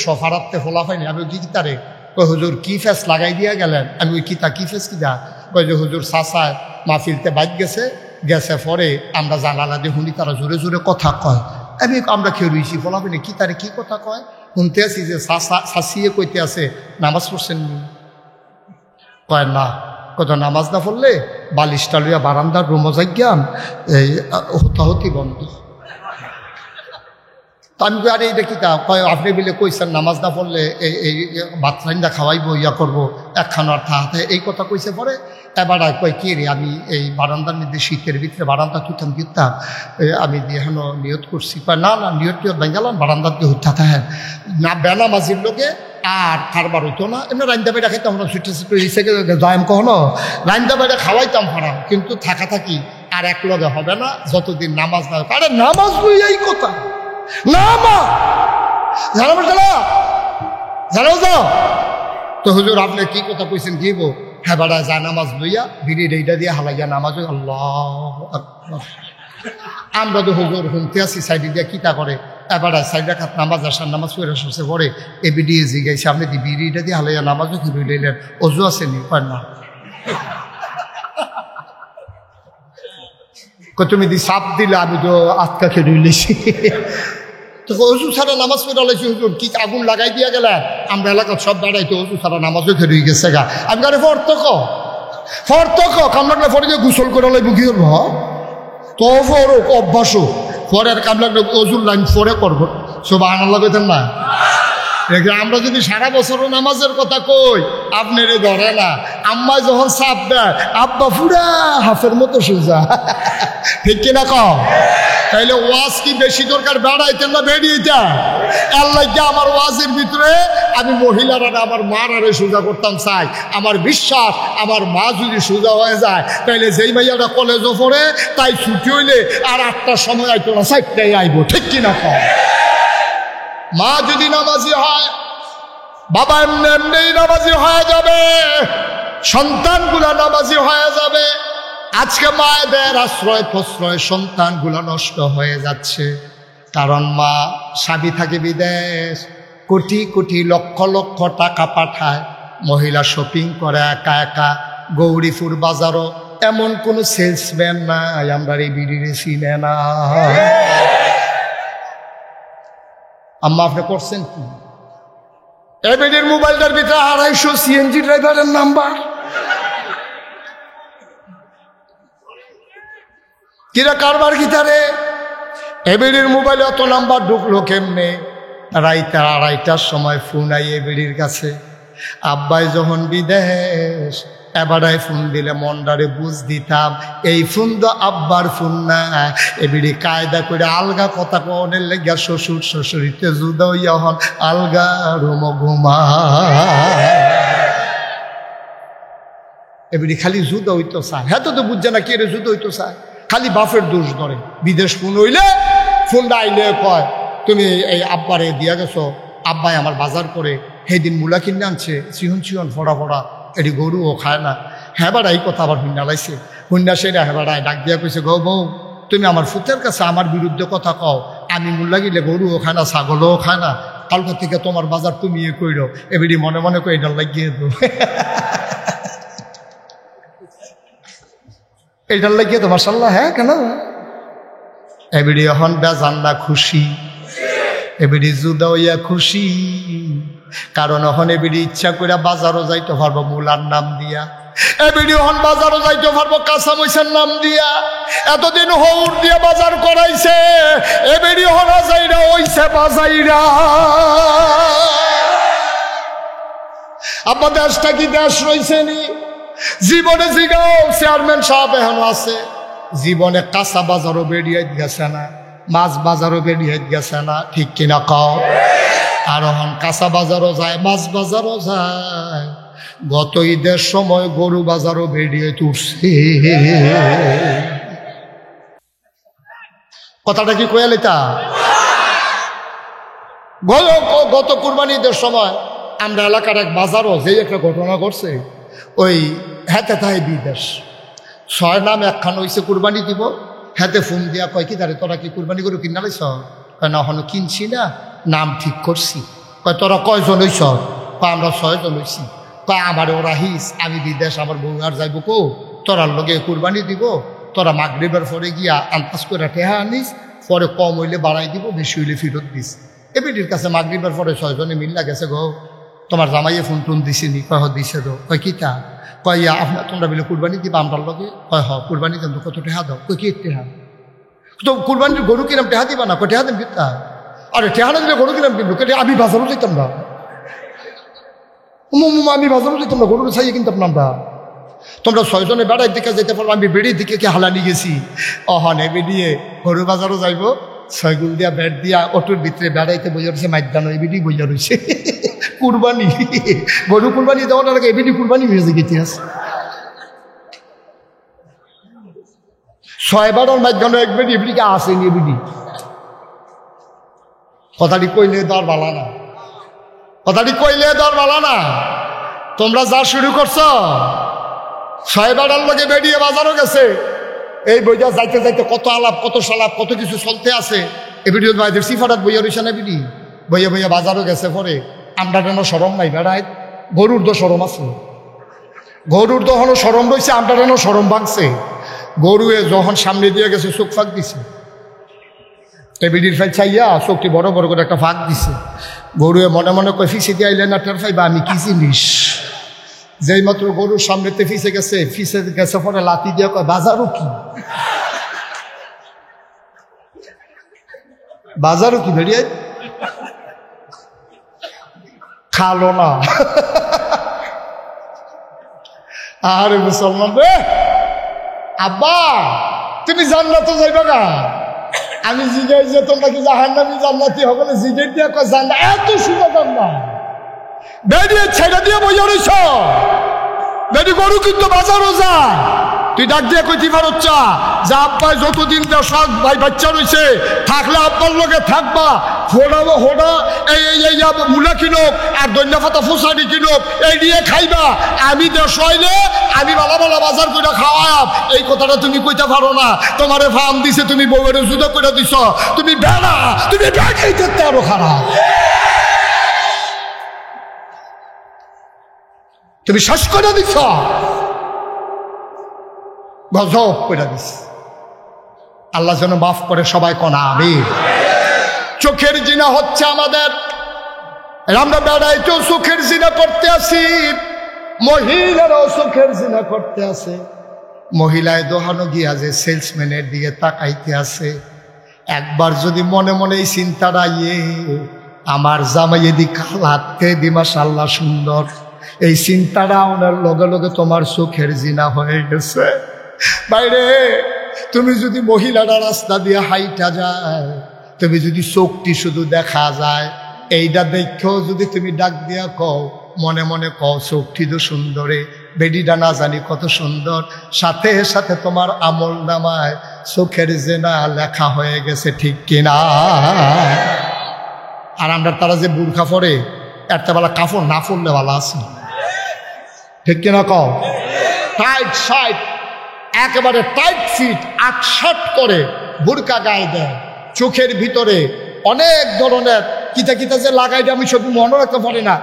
S1: সফারাতে ফোলা পাইনি। আমি কি কিতারে কই হুজুর কি ফেস লাগাই দিয়া গেলেন? আমি ওই কিতা কি ফেস কিতা কই যে হুজুর চাচায় মাহফিলতে বাইক গেছে পরে আমরা জানালা দিয়ে শুনি তারা জোরে জোরে কথা কয়। আমরা খেয়ে রইছি ফোলা পাইনি কি তারে কি কথা কয় শুনতে আছি যে শাসিয়ে কইতে আছে নামাজ পড়ছেন নি? কয় না। কত নামাজ না পড়লে বালিশটা লইয়া বারান্দার রুমো যাইয়াম এই হতাহতি বন্ধ। তো আমি আরে এটা কি তা কয় আপনি বিলে কইছেন নামাজ না পড়লে এই ভাত রান্দা খাওয়াইবো ইয়া করবো একখানো আর হাতে এই কথা কইছে। পরে এবার কয় কি রে আমি এই বারান্দার মধ্যে শীতের ভিতরে বারান্দা তুইতাম কিতাম আমি এখনো নিয়ত করছি। কয় না না নিয়ত টিয়ত ভাঙ্গালাম বারান্দার দিয়ে হত্যা থাকেন না বেনামাজির লোকে আর কারবার হইতো না। এমনি রান্দা বাইরে খাইতাম না ছুটে ছুটে হিসেবে দাম কখনো রান্দা বাইরে খাওয়াইতাম ফারাম, কিন্তু থাকা থাকি আর এক লগে হবে না যতদিন নামাজ না। আরে নামাজ বই এই কথা না মা জানো জানো যাও তো হুজুর আপনি কি কথা কইছেন দিব? হ্যাঁ বাড়া যা নামাজ লইয়া বিড়ির এইটা দিয়ে হালাইয়া নামাজ আল্লাহ আকবার। আমরা তো হুজুর শুনতে আসি সাইডে দিয়ে কিতা করে এবার সাইড রাখাত নামাজ আসার নামাজ পড়ে আসছে পরে এ বিডিয়ে জিগাইছে আপনি বিড়িটা দিয়ে হালাইয়া নামাজও কি লইলেন অজু আসেনি? কয় না। তুমি দি সাপ দিলে আমি তো আটকা খেয়ে লইছি। তো অজু ছাড়া নামাজ পড়ে লাইছি হুজুর কি আগুন লাগাই দিয়া গেলেন? আমরা এলাকার সব দাঁড়াইতো অজু ছাড়া নামাজও খেয়ে গেছে গা। আমি গাড়ি ফর্তক কামলাগলে পরে গিয়ে গোসল করে লাইব কি করবো? তো ফরক অভ্যাসও পরের কামলাগলে অজুর লাইন পরে করবো সব আনার লাগতেন না। আমরা যদি সারা বছরও নামাজের কথা কই আপনার ধরে না। আম্মা যখন চাপ দেয় আব্বা পুরা হাফের মতো সোজা, ঠিক কিনা কম? তাইলে ওয়াজ কি বেশি দরকার বেড়াইতেন না বেরিয়েটা? আল্লাহ আমার ওয়াজের ভিতরে আমি মহিলারা আমার মার আরে সোজা করতাম চাই। আমার বিশ্বাস আমার মা যদি সোজা হয়ে যায় তাইলে যেই মাইয়াটা কলেজও পড়ে তাই ছুটি হইলে আর 8টার সময় আইতো না 4টায় আইব, ঠিক কিনা কম? মা যদি নামাজি হয় বাবা এমনি এমনি নামাজি হয়ে যাবে, সন্তানগুলা নামাজি হয়ে যাবে। আজকে মায়েদের আশ্রয় প্রশ্রয় সন্তানগুলো নষ্ট হয়ে যাচ্ছে, কারণ মা স্বামী থাকে বিদেশ, কোটি কোটি লক্ষ লক্ষ টাকা পাঠায়, মহিলা শপিং করে একা একা। গৌরীপুর বাজারও এমন কোনো সেলসম্যান নাই আমরা এই বিড়িরে চিনে না। আম্মা আপনি করছেন কি? এবিডির মোবাইলটার ভিতরে 250 সিএনজি ড্রাইভারের নাম্বার। কিরা কারবার গিটারে এবিডির মোবাইলে অত নাম্বার ঢুকলো কেমনে? রাইতে 2:30টার সময় ফোন আই এবিডির কাছে, আব্বাই যখন বিদেশ এবারে ফোন দিলে মন্ডারে বুঝ দিতাম এই ফোন তো আব্বার ফোন না। এবিডি কায়দা করে আলগা কথা কনের লেগা শ্বশুর শ্বশুরিতে জুদা হইয়া হন আলগা রুম ঘুমা। এবিডি খালি জুদা হইতো চায়। হ্যাঁ তো বুঝছে না কে রে জুদা হইতো চায়, খালি বাপের দোষ ধরে। বিদেশ ফোন হইলে ফোনটা আইলে কয় তুমি এই আব্বারে দিয়া গেছো, আব্বাই আমার বাজার করে সেদিন মূলা কিনে আনছে, চিহন চিহন ফড়া ফড়া, এটি গরুও খায় না। হ্যাঁ বাড়া এই কথা আবার হুন্ডা লাইছে। হুন্ডা সেটা হ্যাঁ বাড়ায় ডাক দিয়া কইছে গো বউ তুমি আমার ফুতের কাছে আমার বিরুদ্ধে কথা কও, আমি মূল্যা গেলে গরুও খায় না ছাগলও খায় না, কালকে থেকে তোমার বাজার তুমি এ কইরো। এবিডি মনে মনে কই এটা লাগিয়ে দো, এইটার লাগিয়ে তো মাশাআল্লাহ। হ্যাঁ কেন এবিডি এখন বেজান্না খুশি, এবিডি জুদা হইয়া খুশি, কারণ এখন এবিডি ইচ্ছা করে বাজারও যাইতে পারবো মূলার নাম দিয়া, এবিডি এখন বাজারও যাইতে পারবো কাঁচা মরিচের নাম দিয়া। এতদিন হৌর দিয়ে বাজার করাইছে, এবিডি হরা যাইরা হইছে বাজাইরা। আপনার দেশটা কি দেশ রইছে নি? জীবনে জিগাও চেয়ারম্যান সাহেব এখন আছে, জীবনে কাঁচা বাজারও বেরিয়ে গেছে না, মাছ বাজারও বেরিয়ে গেছে না, ঠিক কিনা কও? আর এখন কাঁচা বাজারও যায়, মাছ বাজারও যায়। গত ঈদের সময় গরু বাজারও বেরিয়ে তুলছে। কথাটা কি কয়াল? এটা গত কুরবানি ঈদের সময় আমরা এলাকার এক বাজারও যে একটা ঘটনা ঘটছে, ওই হাতে তাই বিদেশ 6 নাম একখান হয়েছে কুরবানি দিব। হাতে ফোন দিয়া কয় কি তারে তোরা কি কুরবানি গরু কিনা লাইছ? কয় না এখনো কিনছি না, নাম ঠিক করছি। কয় তোরা কয়জন হইছ? কয় আমরা 6 জন হইছি। কয় আমার ওরা হিস, আমি বিদেশ, আমার বউ আর যাইব কো, তোরার লগে কুরবানি দিব, তোরা মাগরিবের পরে গিয়া আন্তাজ করে টেহা আনিস, পরে কম হইলে বাড়াই দিব, বেশি হইলে ফেরত দিস। এবিটির কাছে মাগরিবের পরে 6 জনে মিল্লা গেছে গো, তোমার জামাইয়ে ফোন টোন দিছিনি? কয় দিছে তো। কয় কি তা? কয় আপনার তোমরা বলে কুরবানি দিবা আমরার লগে? কয় হ কুরবানি দেন তো, কত টেহা দাও? কয় কি টেহা? তো কুরবানির গরু কিনাম টেহা দিবা না? কয় টেহা দেন কিতা? আরে টেহা না দিলে গরু কিনাম কিনবো? আমি বাজারও যেতাম না, আমি বাজারও যেতাম না, গরুর ছাইয়ে কিনতাম না আমরা। তোমরা 6 জনে বেড়ার দিকে যেতে পারবো, আমি বেড়ির দিকে কি হালানি গেছি। অহনে বেরিয়ে গরু বাজারও যাইব, 6 গুল দিয়া বেড় দিয়া অটোর ভিতরে বেড়াইতে বইয়া রয়েছে, মাইদানো এবিডি বইয়া রয়েছে। কুরবানি গরু কুরবানি দেওয়ার আগে এবিডি কুরবানি হয়েছে ইতিহাস। 6 বারের মাইদানো এক বেডি এবিডিকে আসেনি এবিডি। কথাটি কইলে দর বালা না, কথাটি কইলে দর বালা না। তোমরা যা শুরু করছো 6 বারের লগে বেরিয়ে বাজারও গেছে, এই বইটা যাইতে যাইতে কত আলাপ কত সালাপ কত কিছু চলতে আছে। এবিডি ভাইদের সিফারাত বইয়া রয়েছে না, এবিডি বইয়া বইয়া বাজারও গেছে। পরে আমরা যেন সরম নাই বেড়ায়, গরুর তো সরম আছে, গরুর তো হলো সরম রয়েছে, আমরা যেন সরম ভাঙছে। গরুয়ে যখন সামনে দিয়ে গেছে চোখ ফাঁক দিছে, এবিডির ফাই চাইয়া চোখটি বড় বড় করে একটা ফাঁক দিছে। গরুয়ে মনে মনে কয় ফিসে দিয়ে আইলে না টের পাইবা আমি কি জিনিস। যেই মাত্র গরুর সামনেতে ফিসে গেছে পরে লাথি দিয়ে কয় বাজারও কি, বাজারও কি বেরিয়ে খালো না। আরে মুসলমান রে, আব্বা তুমি জান্নাতে যাইবা না? আমি জিগাই যে তোমরা কি জাহান্নামী জান্নাতি হবে না? জিগাই দিয়া কয় জান্নাত, এত সুন্দর জান্নাত বেরিয়ে ছেড়ে দিয়ে বইয়া রইছ। বেরি গরু কিন্তু বাজারও যায়, তুই ডাক দিয়ে কইতে পারো চা যে আব্বাই যতদিন দেশাক ভাই বাচ্চা রয়েছে থাকলে আব্বার লগে থাকবা, হোড়াবো হোড়া এই মূলা কিনোক আর দৈন্য ফাতা ফুসানি কিনোক এই দিয়ে খাইবা। আমি দেশ হইলে আমি বালা বালা বাজার করে খাওয়াব, এই কথাটা তুমি কইতে পারো না। তোমারে ফার্ম দিছে, তুমি বউয়ের জুদা করে দিছ, তুমি বেড়া, তুমি বেড়াই দেখতে আরো খারাপ, তুমি শেষ করে দিছ, গজব করে দিস। আল্লাহ যেন মাফ করে সবাই কনা আমিন। চোখের জিনা হচ্ছে আমাদের, আমরা বেড়াইতেও চোখের জিনা করতে আসি, মহিলারাও চোখের জিনা করতে আসে। মহিলায় দোহানো গিয়া যে সেলসম্যানের দিকে তাকাইতে আছে, একবার যদি মনে মনে এই চিন্তাটা আমার জামাই এদিক হাতে দি মাশাআল্লাহ সুন্দর, এই চিন্তাটা ওনার লগে লগে তোমার চোখের জিনা হয়ে গেছে। বাইরে তুমি যদি মহিলারা রাস্তা দিয়ে হাইটা যায়, তুমি যদি চোখটি শুধু দেখা যায়, এইটা দেখেও যদি তুমি ডাক দিয়া কও, মনে মনে কও চোখটি তো সুন্দরে, বেডিটা না জানি কত সুন্দর, সাথে সাথে তোমার আমল নামায় চোখের জেনা লেখা হয়ে গেছে, ঠিক কিনা? আর আমরা তারা যে বুরখা পরে একটা বেলা কাপড় না পরলে ভালো আছে, ঠিক কিনা কও? টাইট শার্ট, একেবারে টাইট ফিট ৮-৬ করে বুরকা গায়ে দেয়, চোখের ভিতরে অনেক ধরনের কিতা কিতা যে লাগাই দেয়, আমি সব মনে রাখতে পারি না,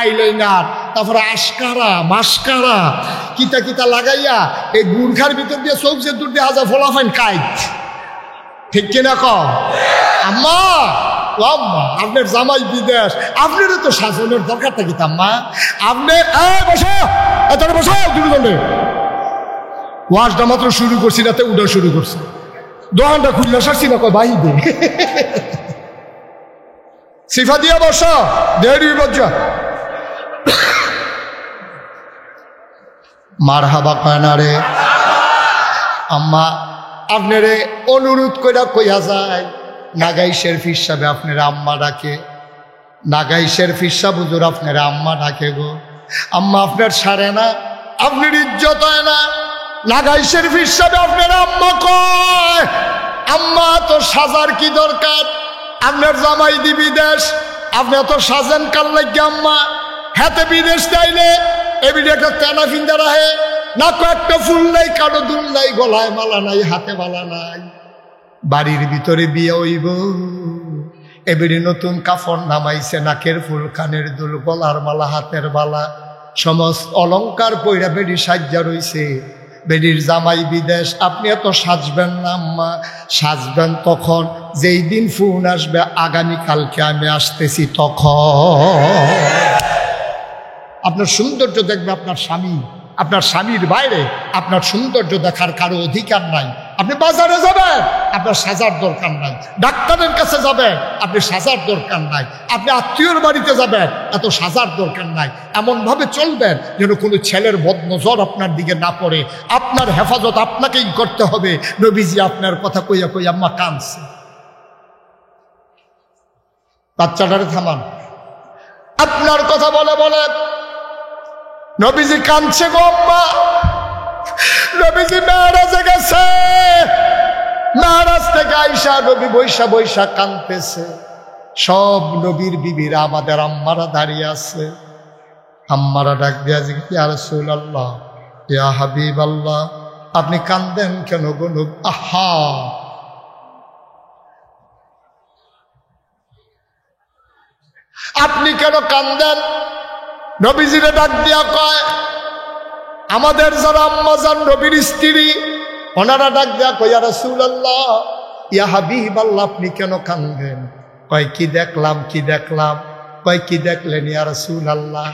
S1: আইলাইনার, তারপরে আশকারা, মাস্কারা, কিতা কিতা লাগাইয়া এই বুরখার ভিতর দিয়ে চোখ যে দূর দিয়ে হাজার ফোলাফাইন কাইট, ঠিক কিনা কও? আম্মা আম্মা আপনার জামাই বিদেশ, আপনারও তো শাসনের দরকারটা কি আম্মা? আপনি বসো, বসো দুজনে, ওয়াজটা মাত্র শুরু করছি না, উঠা শুরু করছি, দোকানটা খুললে সারছি না, কয় বাহিদে সিফা দিয়া বসো, দেরি বজ্জা মার হাবা কয় না রে। আম্মা আপনারে অনুরোধ কইরা কইয়া যায়, নাগাইশের ফির সাহেব আপনারা আম্মা ডাকে, নাগাইশের ফির সাহেব হুজুর আপনারা আম্মা ডাকে গো। আম্মা আপনার সারে না, আপনার ইজ্জত হয় না, নাগাইশের ফির সাহেব আপনারা আম্মা কয়। আম্মা তো সাজার কি দরকার, আপনার জামাই দি বিদেশ, আপনি তো সাজেন কাল লাগে আম্মা, হাতে বিদেশ চাইলে এবিডে একটা তেনা ফিন্দা রাহে না, কয়েকটা ফুল নাই, কারো দুল নাই, গলায় মালা নাই, হাতে মালা নাই, বাড়ির ভিতরে বিয়ে হইব, এবারে নতুন কাফন নামাইছে, নাকের ফুল, কানের দুল, গলার মালা, হাতের বালা, সমস্ত অলংকার পইরা বেডি সাজ্জা রইছে, বেডির জামাই বিদেশ, আপনি এত সাজবেন না আম্মা, সাজবেন তখন যেই দিন ফোন আসবে আগামীকালকে আমি আসতেছি, তখন আপনার সৌন্দর্য দেখবে আপনার স্বামী, আপনার স্বামীর বাইরে আপনার সৌন্দর্য দেখার কারো অধিকার নাই। আপনি বাজারে যাবেন, আপনার সাজার দরকার নাই, ডাক্তারের কাছে যাবেন, আপনি সাজার দরকার নাই, আপনি আত্মীয়র বাড়িতে যাবেন, এত সাজার দরকার নাই। এমনভাবে চলবেন যেন কোনো ছেলের বদনজর আপনার দিকে না পড়ে, আপনার হেফাজত আপনাকেই করতে হবে। নবীজি আপনার কথা কইয়া কইয়া আম্মা কাঁদছে, বাচ্চাটারে থামান, আপনার কথা বলে বলে নবীজি কাঁদছে গো আম্মা। নবীজি মেরাজে গেছে, মেরাজ থেকে আইসা নবী বৈশা বৈশা কাঁদতেছে, সব নবীর বিবিরা আমাদের আম্মারা দাঁড়িয়ে আছে। আম্মারা ডাক দিয়া জিজ্ঞেস, ইয়া রাসূলুল্লাহ, ইয়া হাবিবাল্লাহ, আপনি কাঁদেন কেন গো? আহা, আপনি কেন কাঁদেন? নবীজিরে ডাক দিয়া কয়, আমাদের যারা আম্মা যান নবীর স্ত্রী, ওনারা ডাক দিয়া কয়, ইয়া রাসূলুল্লাহ, ইয়া হাবিবাল্লাহ, আপনি কেন কাঁদেন? কয় কি দেখলাম, কি দেখলাম? কয় কি দেখলেন ইয়া রাসূলুল্লাহ?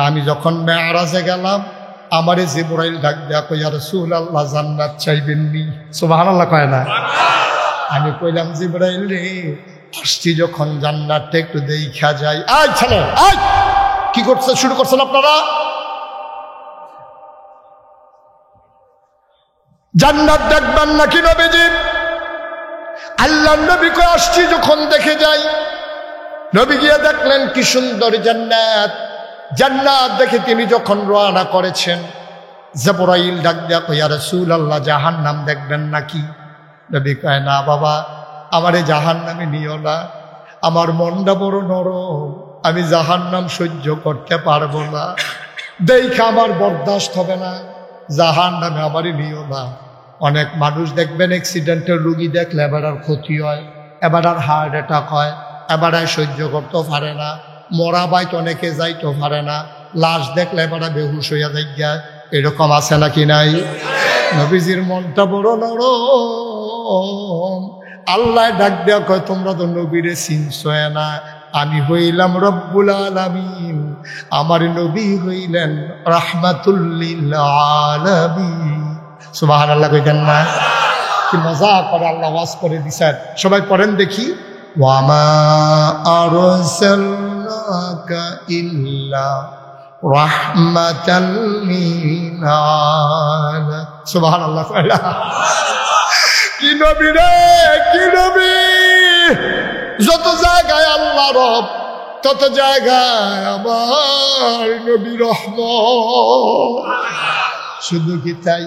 S1: আমি যখন মেরাজে গেলাম, আমারে জিবরাইল ডাক দেয়া কয়, ইয়া রাসূলুল্লাহ, জান্নাত চাইবেন নি? সুবহানাল্লাহ কয় না? আমি কইলাম, জিবরাইল রে, আসছি যখন জান্নাতটা একটু দেখা যায়। আয় ছেলে, আয়, কি করছে শুরু করছেন আপনারা? জান্নাত দেখবেন নাকি নবীজি? আল্লাহ নবী কয়, আসছি যখন দেখে যাই। নবী গিয়ে দেখলেন কি সুন্দর জান্নাত। জান্নাত দেখে তিনি যখন রওনা করেছেন, জিবরাইল ডাক দেয়া কয়, ইয়া রাসূলুল্লাহ, জাহান্নাম দেখবেন নাকি? নবী কয়, না বাবা, আমারে জাহান্নামে নিও না, আমার মনটা বড় নরম, আমি জাহান্নাম সহ্য করতে পারবো না, দেখা আমার বরদাস্ত হবে না, জাহান্নামে আমারে নিও না। অনেক মানুষ দেখবেন অ্যাক্সিডেন্টের রুগী দেখলে এবার আর ক্ষতি হয়, এবার আর হার্ট অ্যাটাক হয়, এবার আর সহ্য করতে পারে না, মরা বাইত অনেকে যাইতে পারে না, লাশ দেখলে এবার বেহুশ হইয়া যায়, এরকম আছে নাকি নাই? নবীজির মনটা বড় নরম। আল্লাহ ডাক দেয়া কয়, তোমরা তো নবীরে চিনছয় না, আমি হইলাম রব্বুল আলামিন, আমার নবী হইলেন রাহমাতুল লিল আলামিন। সুবহানাল্লাহ কইতেন না? কি মজা করে আল্লাহ ওয়াজ করে দিছেন। সবাই পড়েন দেখি, ওয়ামা আরসালনাকা ইল্লা রাহমাতাল লিল আলামিন। সুবহানাল্লাহ। কি নবী রে, কি নবী! যত জায়গায় আল্লাহ রব, তত জায়গায় আমার নবী রহমত। শুধু কি তাই,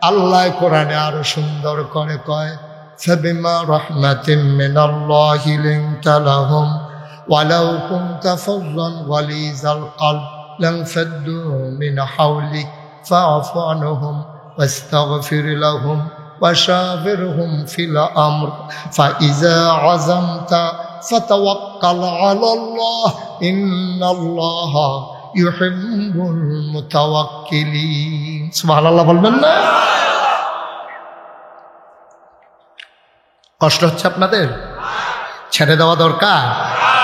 S1: আল্লাহ কোরআনে আরো সুন্দর করে কয়, ফাবিমা রাহমাতিন মিনাল্লাহি লিনতা লাহুম ওয়ালাউ কুনতা ফাযযান গালিযাল কলব লানফাদ্দু মিন হাওলিক ফাআফু আনহুম ওয়াস্তাগফির লাহুম ওয়াশাবিরহুম ফিল আমর ফাইযা আযামতা ফাতাওয়াক্কাল আলাল্লাহ ইন্নাল্লাহা ইউহিব্বুল মুতাওয়াক্কিলিন। সুবহানাল্লাহ বলবেন না? কষ্ট হচ্ছে আপনাদের? ছেড়ে দেওয়া দরকার।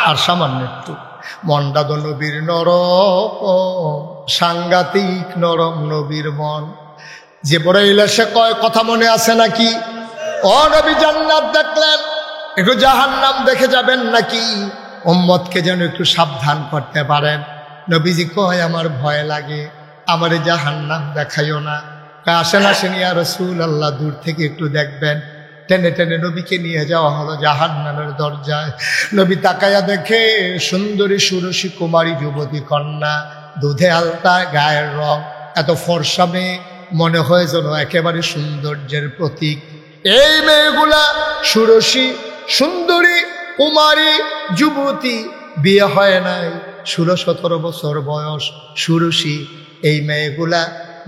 S1: আর সামান্য একটু মনটা তো নবীর নরম, সাংঘাতিক নরম নবীর মন। জিবরাইল এসে কয়, কথা মনে আছে নাকি? ও নবী, জান্নাত দেখলেন, একটু জাহান্নাম দেখে যাবেন নাকি? উম্মতকে যেন একটু সাবধান করতে পারেন। নবীজি কয়, আমার ভয় লাগে, আমারে জাহান্নাম দেখাইও না। আসেন আসেন ইয়া রাসূলুল্লাহ, দূর থেকে একটু দেখবেন। টেনে টেনে নবীকে নিয়ে যাওয়া হলো জাহান্নামের দরজায়। নবী তাকায়া দেখে সুন্দরী সুরসী কুমারী যুবতী কন্যা, দুধে আলতা গায়ের রং, এত ফর্সা মেয়ে, মনে হয় যেন একেবারে সৌন্দর্যের প্রতীক। এই মেয়েগুলা সুরসী সুন্দরী কুমারী যুবতী, বিয়ে হয় নাই, 16-17 বছর বয়স, সুরসী। এই মেয়েগুলা